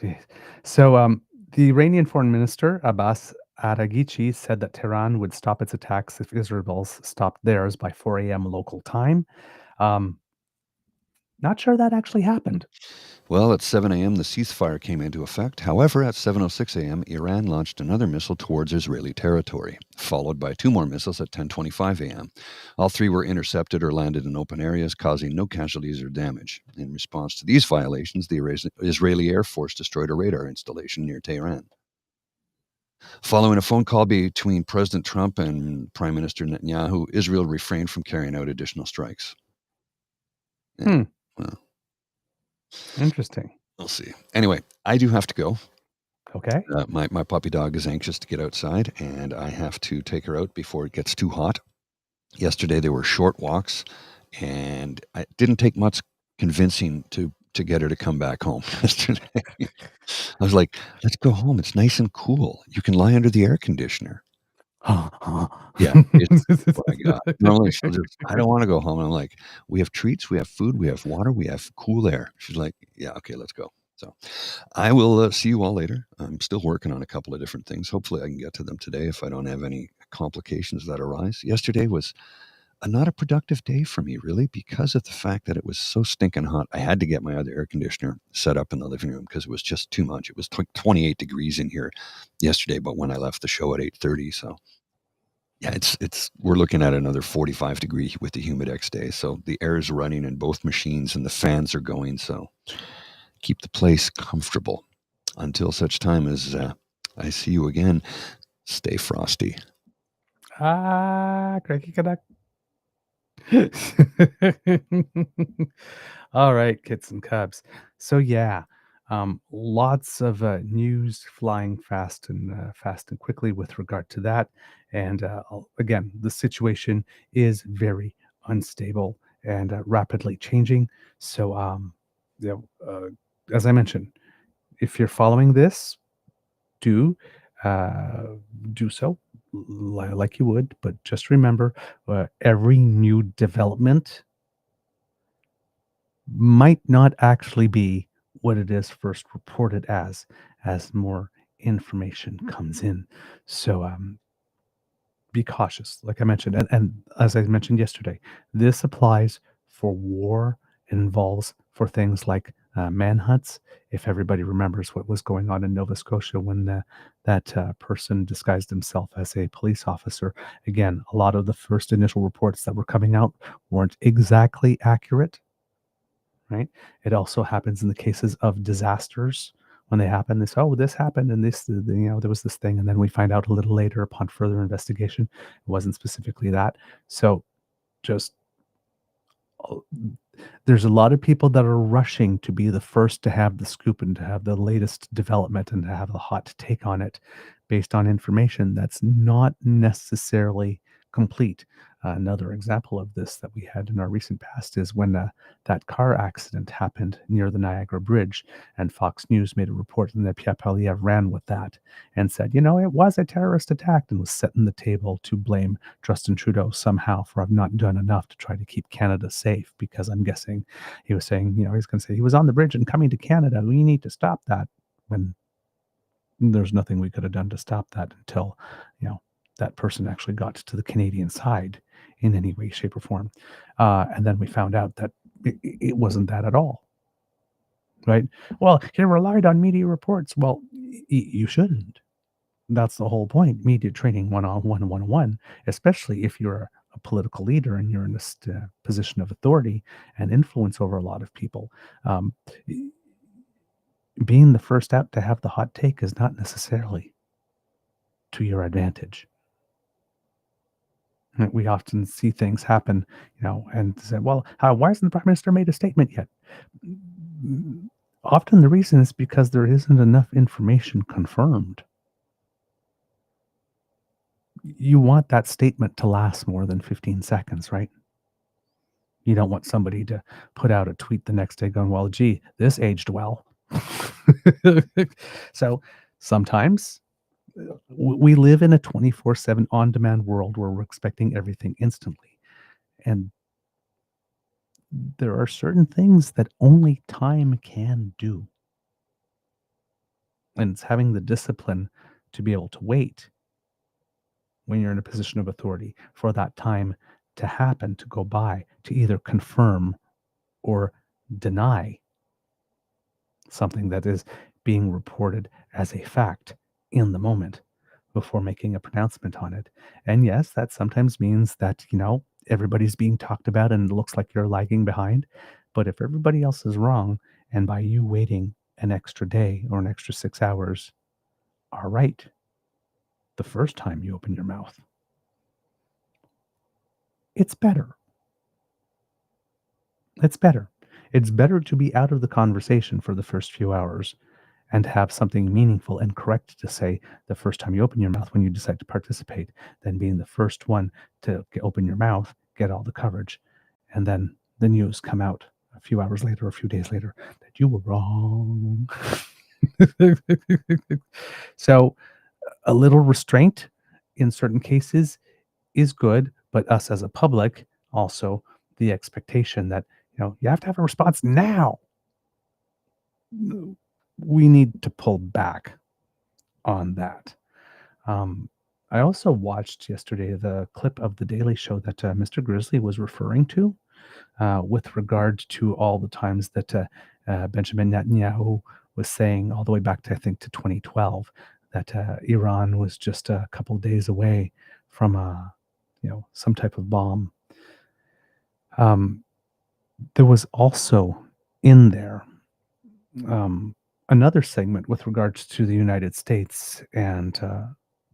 Jeez. So the Iranian foreign minister, Abbas Araghchi, said that Tehran would stop its attacks if Israel stopped theirs by 4 a.m. local time. Not sure that actually happened. Well, at 7 a.m., the ceasefire came into effect. However, at 7:06 a.m., Iran launched another missile towards Israeli territory, followed by 2 more missiles at 10:25 a.m. All 3 were intercepted or landed in open areas, causing no casualties or damage. In response to these violations, the Israeli Air Force destroyed a radar installation near Tehran. Following a phone call between President Trump and Prime Minister Netanyahu, Israel refrained from carrying out additional strikes. Yeah, well, Interesting. we'll see. Anyway, I do have to go. Okay. My puppy dog is anxious to get outside, and I have to take her out before it gets too hot. Yesterday, there were short walks, and it didn't take much convincing to get her to come back home yesterday. I was like, let's go home. It's nice and cool. You can lie under the air conditioner. Yeah, it's what I got. Normally, she'll just, I don't want to go home. And I'm like, we have treats, we have food, we have water, we have cool air. She's like, yeah, okay, let's go. So I will see you all later. I'm still working on a couple of different things. Hopefully I can get to them today if I don't have any complications that arise. Yesterday was not a productive day for me, really, because of the fact that it was so stinking hot. I had to get my other air conditioner set up in the living room because it was just too much. It was 28 degrees in here yesterday, but when I left the show at 8:30, so yeah, it's we're looking at another 45 degree with the humidex day. So the air is running in both machines and the fans are going. So keep the place comfortable until such time as I see you again. Stay frosty. Cranky Canuck. All right, kits and cubs. So yeah, lots of news flying fast and quickly with regard to that. And again, the situation is very unstable and rapidly changing. So, as I mentioned, if you're following this, do so like you would, but just remember, every new development might not actually be what it is first reported as more information comes in. So be cautious, like I mentioned, and as I mentioned yesterday, this applies for war. It involves for things like manhunts. If everybody remembers what was going on in Nova Scotia when that person disguised himself as a police officer, again, a lot of the first initial reports that were coming out weren't exactly accurate. Right? It also happens in the cases of disasters. When they happen, they say, "Oh, this happened, and this, there was this thing," and then we find out a little later, upon further investigation, it wasn't specifically that. So, just there's a lot of people that are rushing to be the first to have the scoop and to have the latest development and to have the hot take on it, based on information that's not necessarily complete. Another example of this that we had in our recent past is when that car accident happened near the Niagara Bridge, and Fox News made a report, and then Pierre Poilievre ran with that and said, it was a terrorist attack, and was setting the table to blame Justin Trudeau somehow for have not done enough to try to keep Canada safe, because I'm guessing he was saying, he's going to say he was on the bridge and coming to Canada. We need to stop that, when there's nothing we could have done to stop that until, that person actually got to the Canadian side in any way, shape, or form. And then we found out that it wasn't that at all. Right? Well, he relied on media reports. Well, you shouldn't. That's the whole point. Media training 101, especially if you're a political leader and you're in this position of authority and influence over a lot of people. Being the first out to have the hot take is not necessarily to your advantage. We often see things happen, and say, well, why hasn't the Prime Minister made a statement yet? Often the reason is because there isn't enough information confirmed. You want that statement to last more than 15 seconds, right? You don't want somebody to put out a tweet the next day going, well, gee, this aged well. So sometimes we live in a 24/7 on-demand world where we're expecting everything instantly. And there are certain things that only time can do. And it's having the discipline to be able to wait when you're in a position of authority for that time to happen, to go by, to either confirm or deny something that is being reported as a fact in the moment before making a pronouncement on it. And yes, that sometimes means that, everybody's being talked about and it looks like you're lagging behind. But if everybody else is wrong, and by you waiting an extra day or an extra 6 hours are right the first time you open your mouth, it's better. It's better. It's better to be out of the conversation for the first few hours and have something meaningful and correct to say the first time you open your mouth when you decide to participate than being the first one to open your mouth, get all the coverage, and then the news come out a few hours later, a few days later, that you were wrong. So a little restraint in certain cases is good, but us as a public, also the expectation that, you have to have a response now. We need to pull back on that. I also watched yesterday the clip of the Daily Show that Mr. Grizzly was referring to with regard to all the times that Benjamin Netanyahu was saying, all the way back to, I think, to 2012, that Iran was just a couple of days away from some type of bomb. There was also in there another segment with regards to the United States and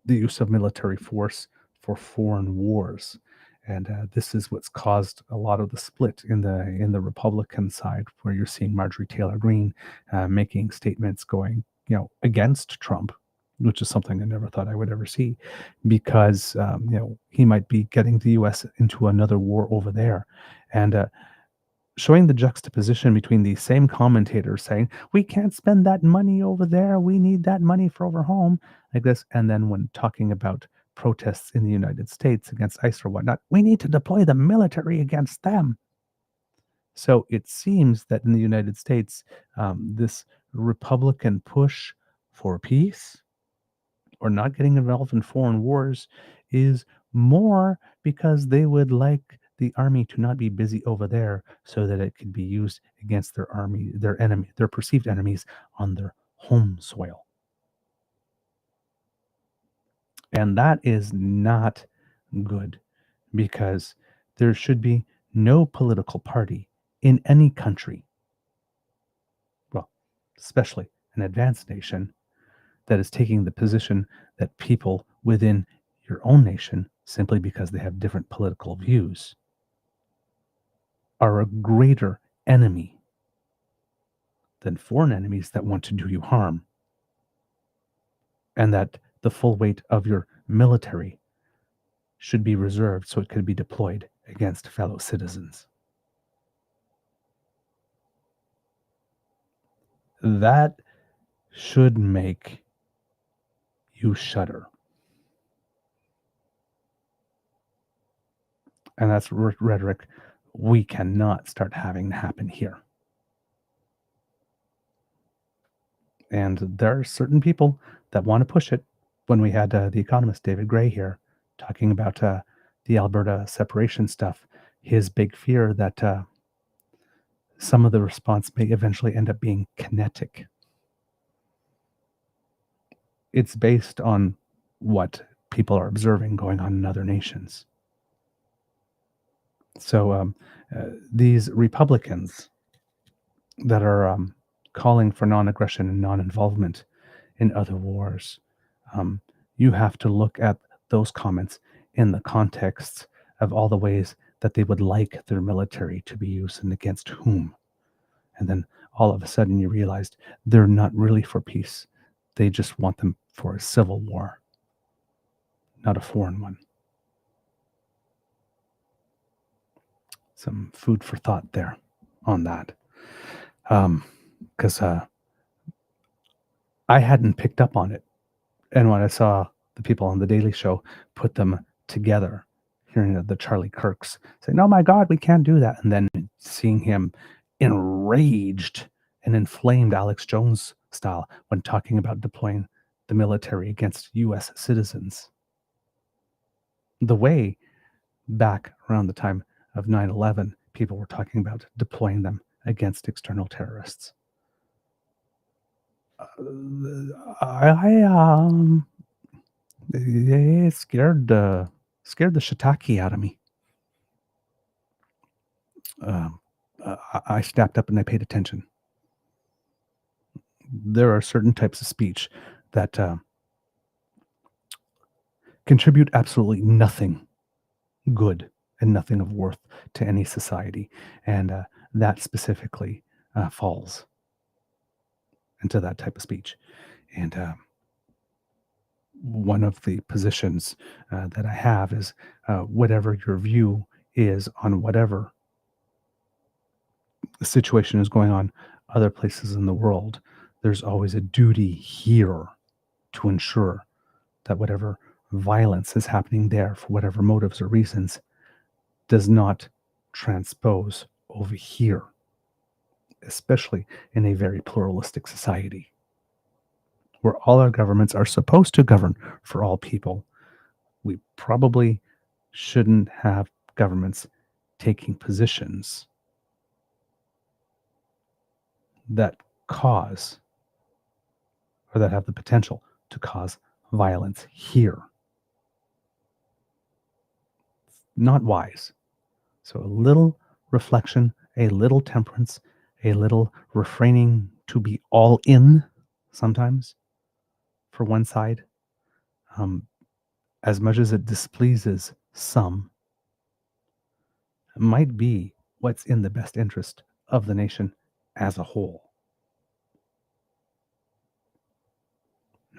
the use of military force for foreign wars. And this is what's caused a lot of the split in the Republican side, where you're seeing Marjorie Taylor Greene making statements going, against Trump, which is something I never thought I would ever see, because he might be getting the U.S. into another war over there, and showing the juxtaposition between these same commentators saying, we can't spend that money over there, we need that money for over home, like this, and then when talking about protests in the United States against ICE or whatnot, we need to deploy the military against them. So it seems that in the United States, this Republican push for peace or not getting involved in foreign wars is more because they would like the army to not be busy over there so that it could be used against their army, their enemy, their perceived enemies on their home soil. And that is not good, because there should be no political party in any country, well, especially an advanced nation, that is taking the position that people within your own nation, simply because they have different political views, are a greater enemy than foreign enemies that want to do you harm, and that the full weight of your military should be reserved so it could be deployed against fellow citizens. That should make you shudder. And that's rhetoric we cannot start having happen here. And there are certain people that want to push it. When we had the economist David Gray here talking about the Alberta separation stuff, his big fear that some of the response may eventually end up being kinetic. It's based on what people are observing going on in other nations. So these Republicans that are calling for non-aggression and non-involvement in other wars, you have to look at those comments in the context of all the ways that they would like their military to be used and against whom. And then all of a sudden you realized they're not really for peace. They just want them for a civil war, not a foreign one. Some food for thought there on that. Because I hadn't picked up on it. And when I saw the people on the Daily Show put them together, hearing the Charlie Kirks saying, oh my God, we can't do that. And then seeing him enraged and inflamed Alex Jones style when talking about deploying the military against U.S. citizens. The way back around the time of 9/11, people were talking about deploying them against external terrorists. It scared the shiitake out of me. I snapped up and I paid attention. There are certain types of speech that contribute absolutely nothing good and nothing of worth to any society, and that specifically falls into that type of speech. And one of the positions that I have is whatever your view is on whatever the situation is going on other places in the world, there's always a duty here to ensure that whatever violence is happening there for whatever motives or reasons does not transpose over here, especially in a very pluralistic society where all our governments are supposed to govern for all people. We probably shouldn't have governments taking positions that cause or that have the potential to cause violence here. Not wise. So a little reflection, a little temperance, a little refraining to be all in sometimes for one side, as much as it displeases some, might be what's in the best interest of the nation as a whole.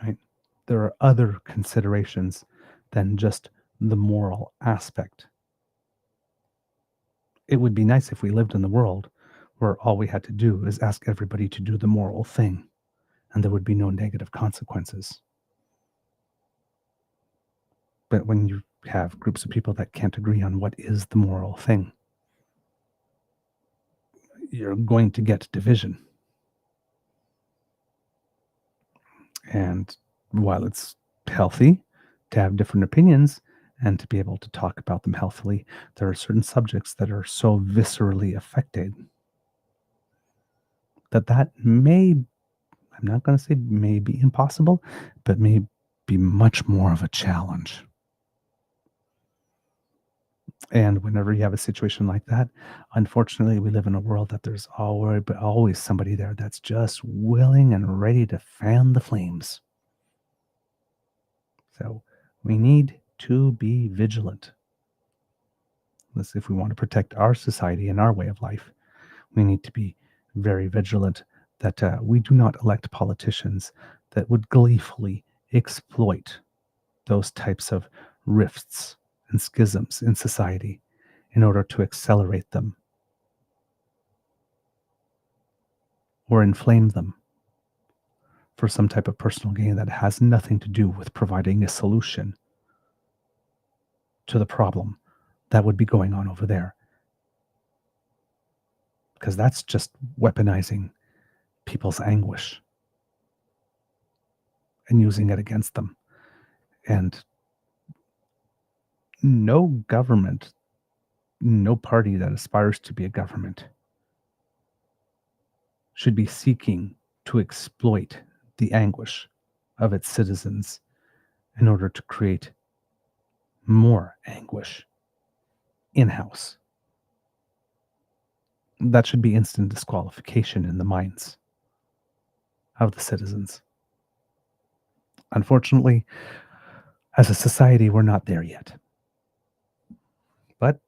Right? There are other considerations than just the moral aspect. It would be nice if we lived in the world where all we had to do is ask everybody to do the moral thing, and there would be no negative consequences. But when you have groups of people that can't agree on what is the moral thing, you're going to get division. And while it's healthy to have different opinions and to be able to talk about them healthily, there are certain subjects that are so viscerally affected that may, I'm not going to say may be impossible, but may be much more of a challenge. And whenever you have a situation like that, unfortunately, we live in a world that there's always somebody there that's just willing and ready to fan the flames. So we need to be vigilant. If we want to protect our society and our way of life, we need to be very vigilant that we do not elect politicians that would gleefully exploit those types of rifts and schisms in society in order to accelerate them or inflame them for some type of personal gain that has nothing to do with providing a solution to the problem that would be going on over there. Because that's just weaponizing people's anguish and using it against them. And no government, no party that aspires to be a government should be seeking to exploit the anguish of its citizens in order to create more anguish in-house. That should be instant disqualification in the minds of the citizens. Unfortunately, as a society, we're not there yet. But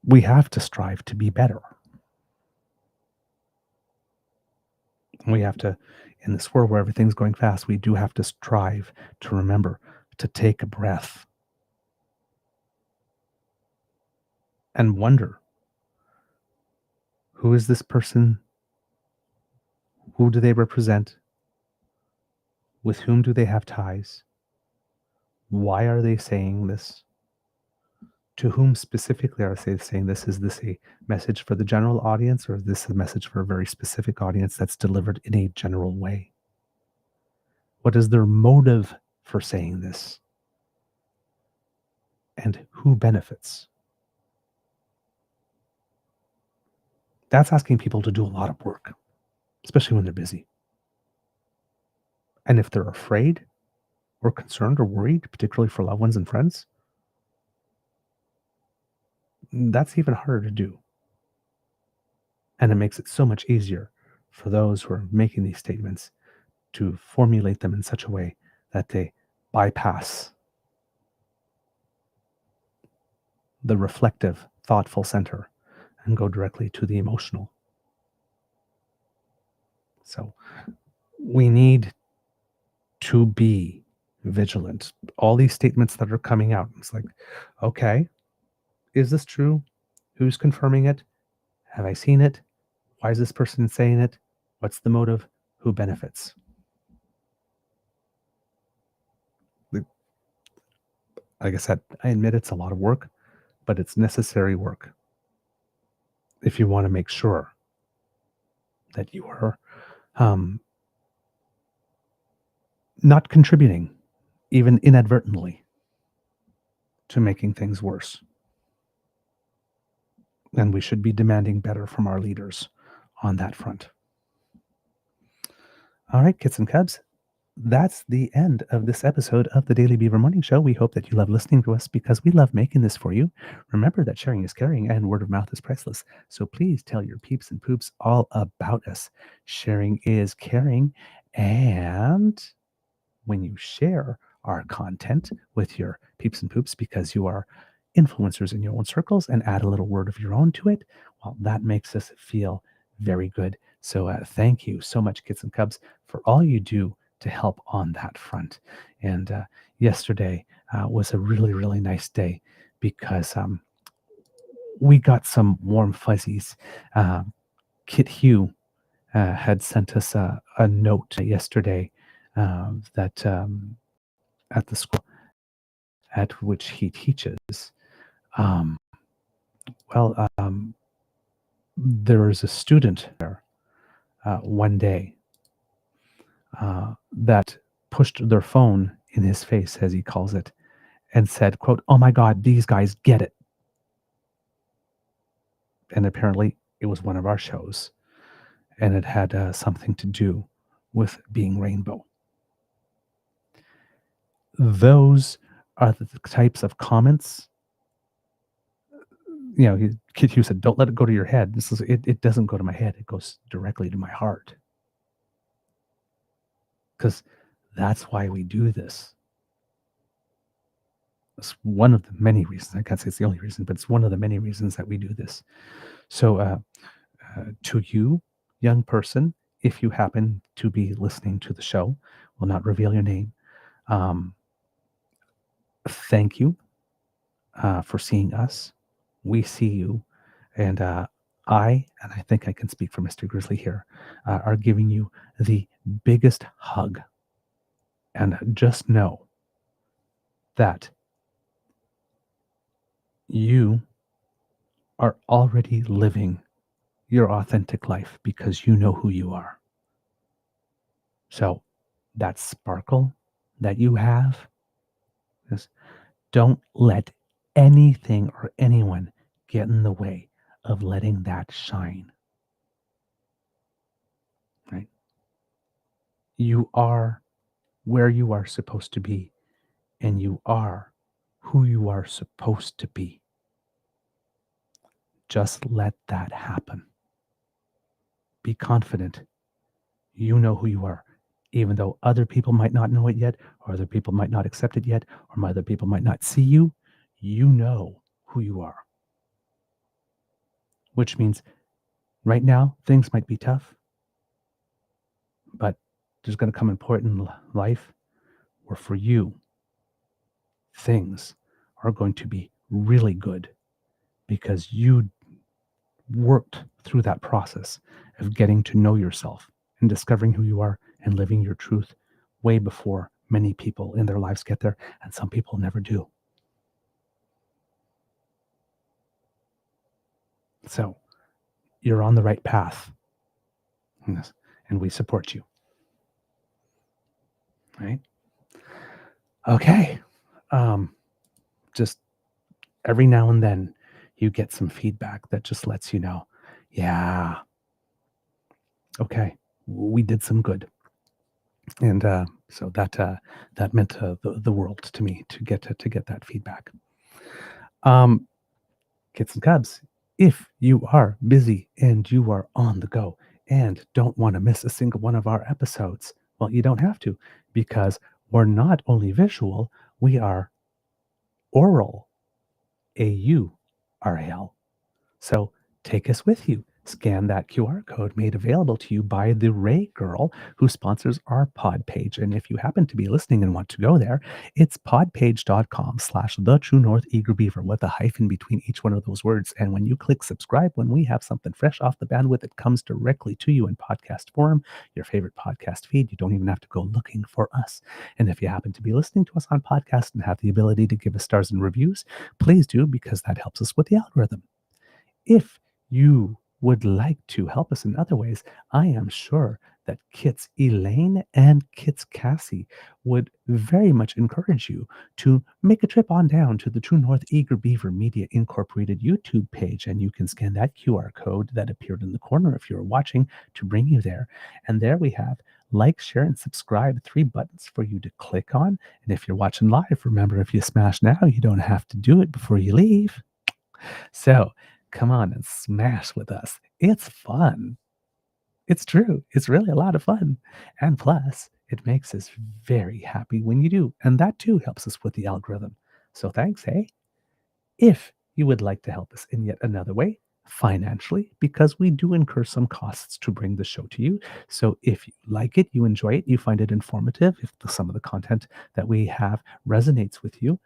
we have to strive to be better. We have to, in this world where everything's going fast, we do have to strive to remember to take a breath and wonder, who is this person? Who do they represent? With whom do they have ties? Why are they saying this? To whom specifically are they saying this? Is this a message for the general audience, or is this a message for a very specific audience that's delivered in a general way? What is their motive for saying this? And who benefits? That's asking people to do a lot of work, especially when they're busy. And if they're afraid or concerned or worried, particularly for loved ones and friends, that's even harder to do. And it makes it so much easier for those who are making these statements to formulate them in such a way that they bypass the reflective, thoughtful center and go directly to the emotional. So we need to be vigilant. All these statements that are coming out, it's like, okay, is this true? Who's confirming it? Have I seen it? Why is this person saying it? What's the motive? Who benefits? Like I said, I admit it's a lot of work, but it's necessary work if you want to make sure that you are not contributing, even inadvertently, to making things worse. And we should be demanding better from our leaders on that front. All right, kits and cubs, that's the end of this episode of the Daily Beaver Morning Show. We hope that you love listening to us because we love making this for you. Remember that sharing is caring and word of mouth is priceless. So please tell your peeps and poops all about us. Sharing is caring. And when you share our content with your peeps and poops because you are influencers in your own circles and add a little word of your own to it, well, that makes us feel very good. So thank you so much, kids and cubs, for all you do to help on that front. And yesterday was a really, really nice day because we got some warm fuzzies. Kit Hugh had sent us a note yesterday that at the school at which he teaches, there was a student there one day that pushed their phone in his face, as he calls it, and said, quote, "Oh my God, these guys get it." And apparently it was one of our shows, and it had something to do with being rainbow. Those are the types of comments. You know, Kid Hugh said, "Don't let it go to your head." It doesn't go to my head. It goes directly to my heart. Because that's why we do this. It's one of the many reasons. I can't say it's the only reason, but it's one of the many reasons that we do this. So to you, young person, if you happen to be listening to the show, will not reveal your name. Thank you for seeing us. We see you. And I think I can speak for Mr. Grizzly here, are giving you the biggest hug. And just know that you are already living your authentic life because you know who you are. So that sparkle that you have, is don't let anything or anyone get in the way of letting that shine. Right? You are where you are supposed to be, and you are who you are supposed to be. Just let that happen. Be confident. You know who you are, even though other people might not know it yet, or other people might not accept it yet, or other people might not see you. You know who you are. Which means right now, things might be tough, but there's going to come a point in life where for you, things are going to be really good because you worked through that process of getting to know yourself and discovering who you are and living your truth way before many people in their lives get there, and some people never do. So you're on the right path, and we support you. Right? Okay. Just every now and then you get some feedback that just lets you know, Yeah. Okay. We did some good. And so that meant the world to me to get that feedback. Kids and Cubs, if you are busy and you are on the go and don't want to miss a single one of our episodes, well, you don't have to, because we're not only visual, we are oral, AURAL. So take us with you. Scan that QR code made available to you by the Ray Girl, who sponsors our pod page. And if you happen to be listening and want to go there, it's podpage.com/the True North Eager Beaver with a hyphen between each one of those words. And when you click subscribe, when we have something fresh off the bandwidth, it comes directly to you in podcast form, your favorite podcast feed. You don't even have to go looking for us. And if you happen to be listening to us on podcast and have the ability to give us stars and reviews, please do, because that helps us with the algorithm. If you would like to help us in other ways, I am sure that Kits Elaine and Kits Cassie would very much encourage you to make a trip on down to the True North Eager Beaver Media Incorporated YouTube page, and you can scan that QR code that appeared in the corner if you're watching to bring you there. And there we have like, share, and subscribe, 3 buttons for you to click on. And if you're watching live, remember, if you smash now, you don't have to do it before you leave. So come on and smash with us. It's fun. It's true. It's really a lot of fun. And plus, it makes us very happy when you do. And that too helps us with the algorithm. So thanks, hey? If you would like to help us in yet another way, financially, because we do incur some costs to bring the show to you. So if you like it, you enjoy it, you find it informative, if some of the content that we have resonates with you,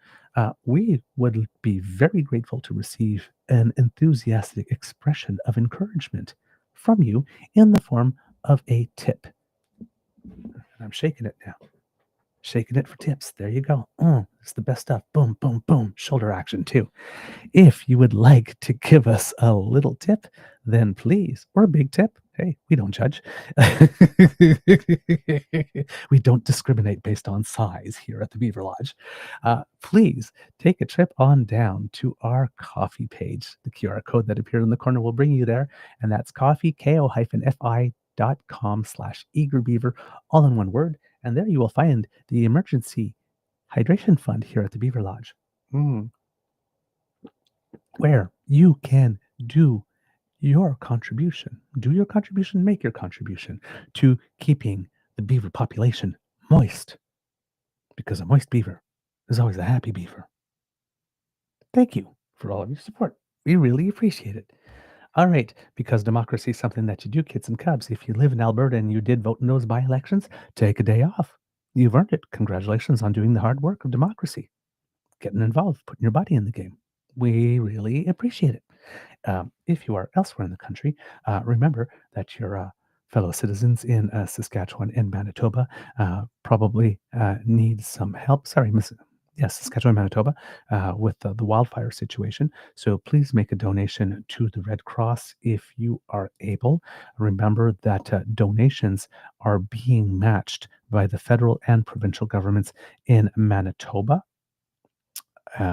we would be very grateful to receive an enthusiastic expression of encouragement from you in the form of a tip. And I'm shaking it now. Shaking it for tips. There you go. It's the best stuff. Boom, boom, boom. Shoulder action too. If you would like to give us a little tip, then please, or a big tip. Hey, we don't judge. We don't discriminate based on size here at the Beaver Lodge. Please take a trip on down to our coffee page. The QR code that appeared in the corner will bring you there. And that's ko-fi.com/eagerbeaver, all in one word. And there you will find the emergency hydration fund here at the Beaver Lodge, where you can do your contribution, make your contribution to keeping the beaver population moist, because a moist beaver is always a happy beaver. Thank you for all of your support. We really appreciate it. All right, because democracy is something that you do, kids and cubs. If you live in Alberta and you did vote in those by-elections, take a day off. You've earned it. Congratulations on doing the hard work of democracy, getting involved, putting your body in the game. We really appreciate it. If you are elsewhere in the country, remember that your fellow citizens in Saskatchewan and Manitoba probably need some help. Saskatchewan, Manitoba, with the wildfire situation. So please make a donation to the Red Cross if you are able. Remember that donations are being matched by the federal and provincial governments in Manitoba.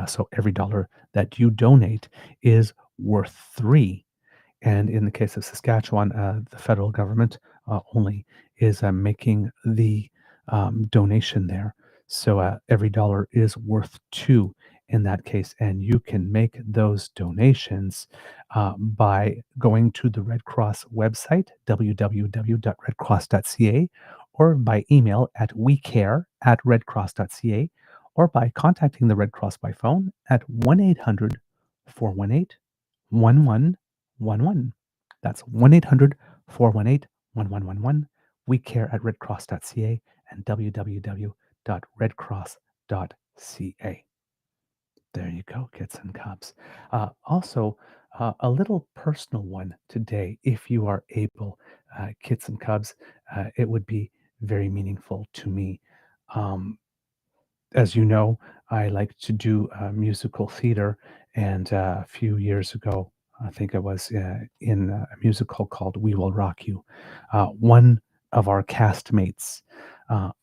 So every dollar that you donate is worth 3. And in the case of Saskatchewan, the federal government only is making the donation there. So every dollar is worth 2 in that case. And you can make those donations by going to the Red Cross website, www.redcross.ca, or by email at wecare@redcross.ca, or by contacting the Red Cross by phone at 1-800-418-1111. That's 1-800-418-1111. We care at redcross.ca and www.redcross.ca. There you go, kids and cubs. Also, a little personal one today, if you are able, kids and cubs, it would be very meaningful to me. As you know, I like to do musical theater, and a few years ago, I think I was in a musical called We Will Rock You. One of our castmates,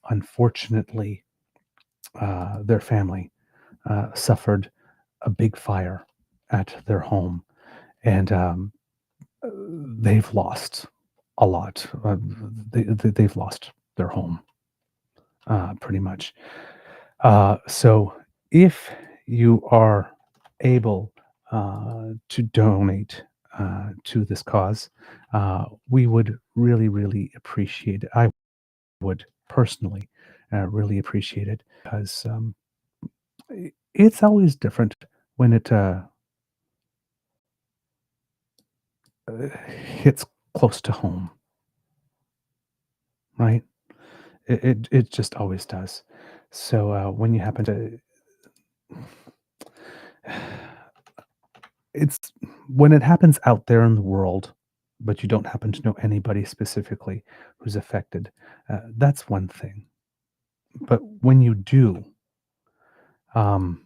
unfortunately, their family suffered a big fire at their home, and they've lost a lot. They've lost their home, pretty much. So if you are able to donate to this cause, we would really, really appreciate it. I would personally really appreciate it, because it's always different when it hits close to home, right? It just always does. So when you happen to, it's when it happens out there in the world, but you don't happen to know anybody specifically who's affected. That's one thing. But when you do, um,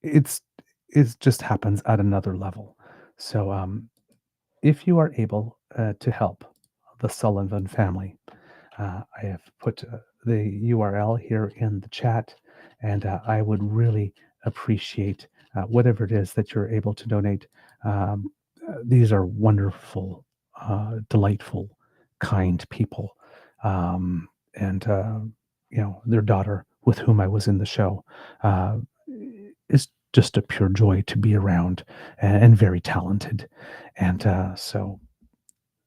it's it just happens at another level. So if you are able to help the Sullivan family, I have put the URL here in the chat, and I would really appreciate whatever it is that you're able to donate. These are wonderful, delightful, kind people, and their daughter, with whom I was in the show, is just a pure joy to be around, and very talented, and so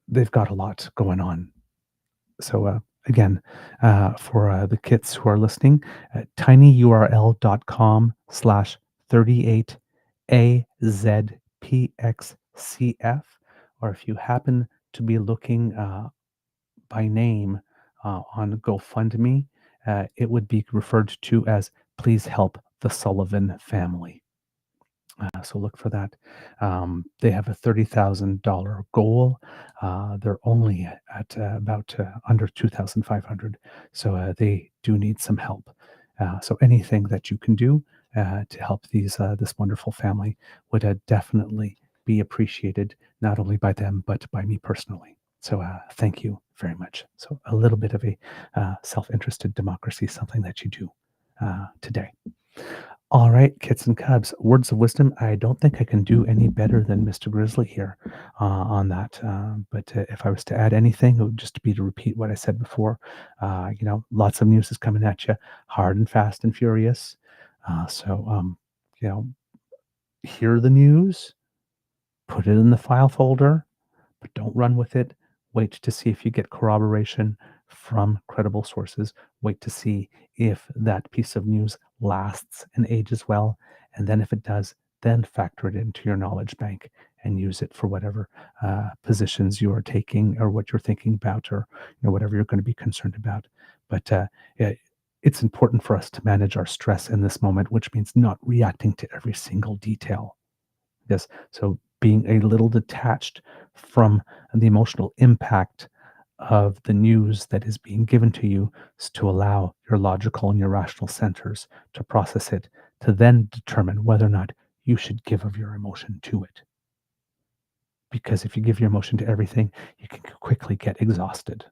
they've got a lot going on. So again, for the kits who are listening, tinyurl.com/38AZPXCF, or if you happen to be looking by name on GoFundMe, it would be referred to as "Please Help the Sullivan Family." So look for that. They have a $30,000 goal. They're only at about under 2,500. So they do need some help. So anything that you can do to help this wonderful family would definitely be appreciated, not only by them, but by me personally. So thank you very much. So a little bit of a self-interested democracy, something that you do today. All right, kits and cubs, words of wisdom. I don't think I can do any better than Mr. Grizzly here on that. But if I was to add anything, it would just be to repeat what I said before. Lots of news is coming at you, hard and fast and furious. So hear the news, put it in the file folder, but don't run with it. Wait to see if you get corroboration from credible sources. Wait to see if that piece of news lasts and ages well. And then if it does, then factor it into your knowledge bank and use it for whatever positions you are taking, or what you're thinking about, or whatever you're going to be concerned about. But it's important for us to manage our stress in this moment, which means not reacting to every single detail. Yes. So being a little detached from the emotional impact of the news that is being given to you, to allow your logical and your rational centers to process it, to then determine whether or not you should give of your emotion to it. Because if you give your emotion to everything, you can quickly get exhausted.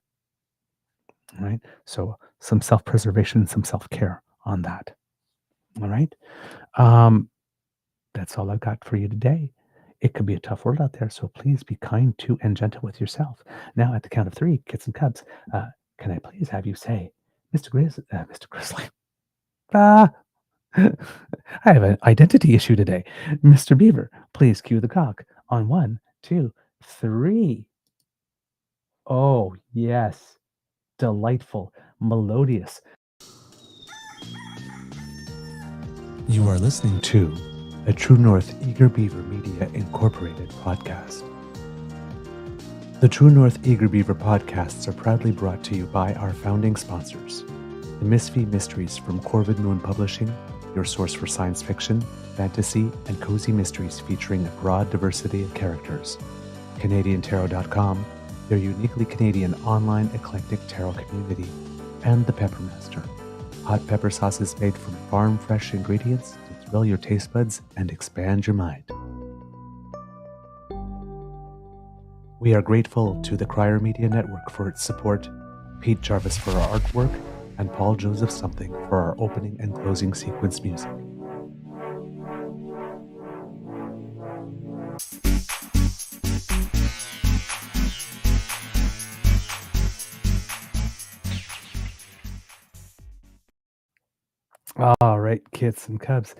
All right? So some self-preservation, some self-care on that. All right? That's all I've got for you today. It could be a tough world out there, so please be kind to and gentle with yourself. Now, at the count of 3, kits and cubs, can I please have you say, Mr. Grizzly? I have an identity issue today. Mr. Beaver, please cue the cock on 1, 2, 3. Oh, yes. Delightful, melodious. You are listening to a True North Eager Beaver Media Incorporated podcast. The True North Eager Beaver podcasts are proudly brought to you by our founding sponsors, the Misfit Mysteries from Corvid Moon Publishing, your source for science fiction, fantasy, and cozy mysteries featuring a broad diversity of characters, CanadianTarot.com, their uniquely Canadian online eclectic tarot community, and the Peppermaster, hot pepper sauces made from farm-fresh ingredients to thrill your taste buds and expand your mind. We are grateful to the Crier Media Network for its support, Pete Jarvis for our artwork, and Paul Joseph Something for our opening and closing sequence music. All right, kids and cubs.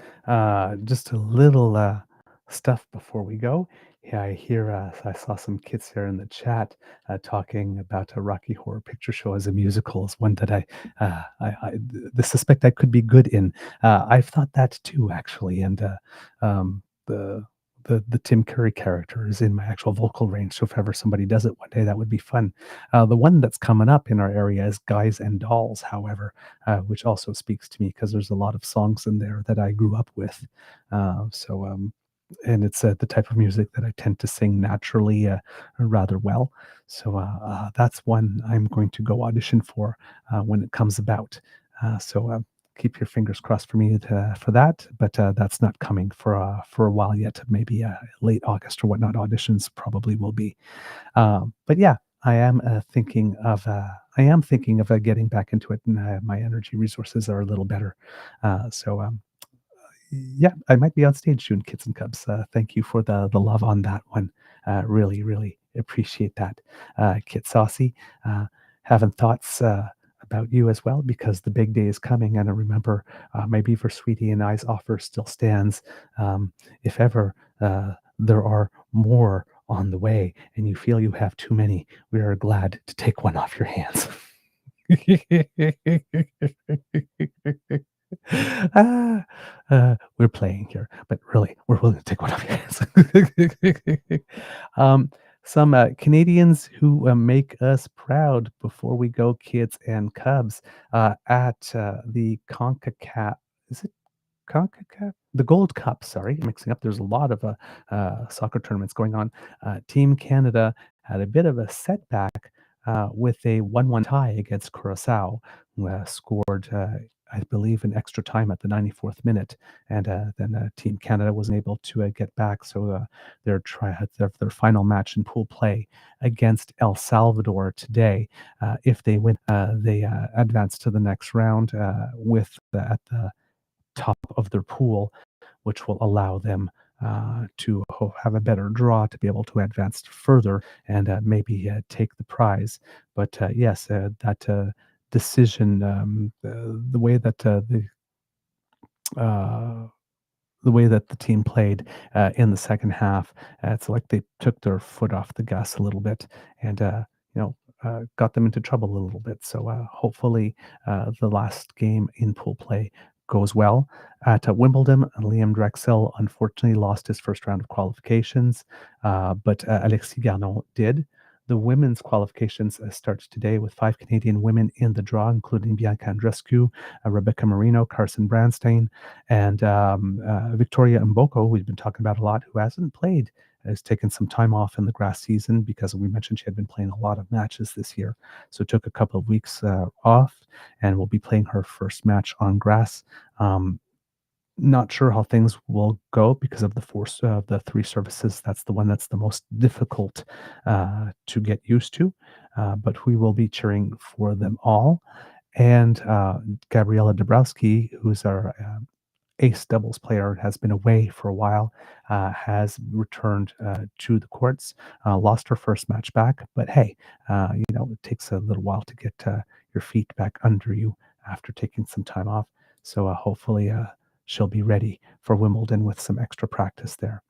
Just a little stuff before we go. Yeah, I saw some kids here in the chat talking about a Rocky Horror Picture Show as a musical is one that I suspect I could be good in. I've thought that too, actually, and the the Tim Curry character is in my actual vocal range. So if ever somebody does it one day, that would be fun. The one that's coming up in our area is Guys and Dolls, however, which also speaks to me because there's a lot of songs in there that I grew up with. And it's the type of music that I tend to sing naturally rather well. So that's one I'm going to go audition for when it comes about. So keep your fingers crossed for me for that. But that's not coming for a while yet. Maybe late August or whatnot. Auditions probably will be. But yeah, I am thinking of getting back into it, and my energy resources are a little better. Yeah, I might be on stage soon, kids and cubs. Thank you for the love on that one. Really, really appreciate that. Kit Saucy, having thoughts about you as well because the big day is coming. And I remember my Beaver Sweetie and I's offer still stands. If ever there are more on the way and you feel you have too many, we are glad to take one off your hands. ah, we're playing here, but really, we're willing to take one off your hands. Some Canadians who make us proud before we go, kids and cubs, at the CONCACAF. Is it CONCACAF? The Gold Cup, sorry, mixing up. There's a lot of soccer tournaments going on. Team Canada had a bit of a setback with a 1-1 tie against Curacao, who scored, I believe, in extra time at the 94th minute, and then Team Canada wasn't able to get back. So their final match in pool play against El Salvador today. If they win, they advance to the next round with at the top of their pool, which will allow them to have a better draw to be able to advance further and maybe take the prize. But yes, that decision, the way that the way that the team played in the second half, it's like they took their foot off the gas a little bit and got them into trouble a little bit. So hopefully the last game in pool play goes well. At Wimbledon, Liam Drexel unfortunately lost his first round of qualifications, but Alexis Garnon did. The women's qualifications starts today with 5 Canadian women in the draw, including Bianca Andreescu, Rebecca Marino, Carson Branstein, and Victoria Mboko, who we've been talking about a lot, who hasn't played, has taken some time off in the grass season because we mentioned she had been playing a lot of matches this year. So took a couple of weeks off and will be playing her first match on grass. Not sure how things will go because of the 3 services. That's the one that's the most difficult to get used to, but we will be cheering for them all. And Gabriela Dabrowski, who's our ace doubles player, has been away for a while, has returned to the courts, lost her first match back, but hey, it takes a little while to get your feet back under you after taking some time off. So hopefully she'll be ready for Wimbledon with some extra practice there.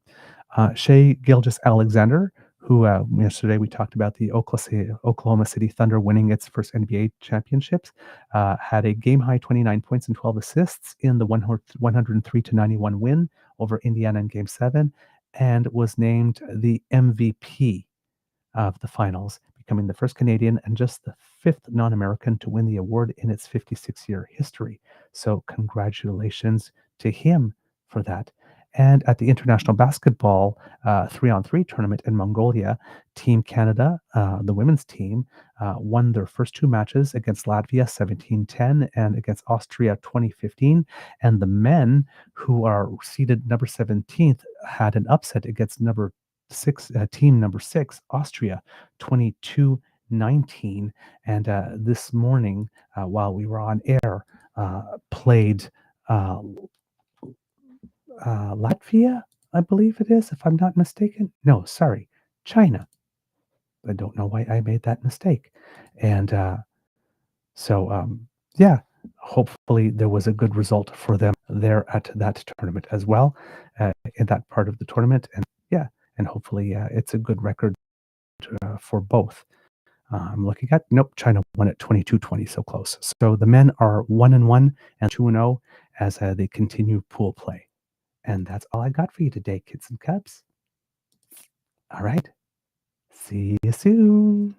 Shea Gilgeous-Alexander, who yesterday we talked about the Oklahoma City Thunder winning its first NBA championships, had a game-high 29 points and 12 assists in the 103-91 win over Indiana in Game 7, and was named the MVP of the finals, becoming the first Canadian and just the 5th non-American to win the award in its 56-year history. So congratulations to him for that. And at the International Basketball 3-on-3 tournament in Mongolia, Team Canada, the women's team, won their first 2 matches against Latvia 17-10 and against Austria 20-15. And the men, who are seeded number 17th, had an upset against team number 6, Austria, 22-19. And this morning, while we were on air, played Latvia, I believe it is, if I'm not mistaken. No, sorry, China. I don't know why I made that mistake. And yeah, hopefully there was a good result for them there at that tournament as well, in that part of the tournament. And yeah, and hopefully it's a good record for both. I'm looking at, nope, China won at 22-20, so close. So the men are 1-1 and 2-0 as they continue pool play. And that's all I got for you today, kids and cubs. All right. See you soon.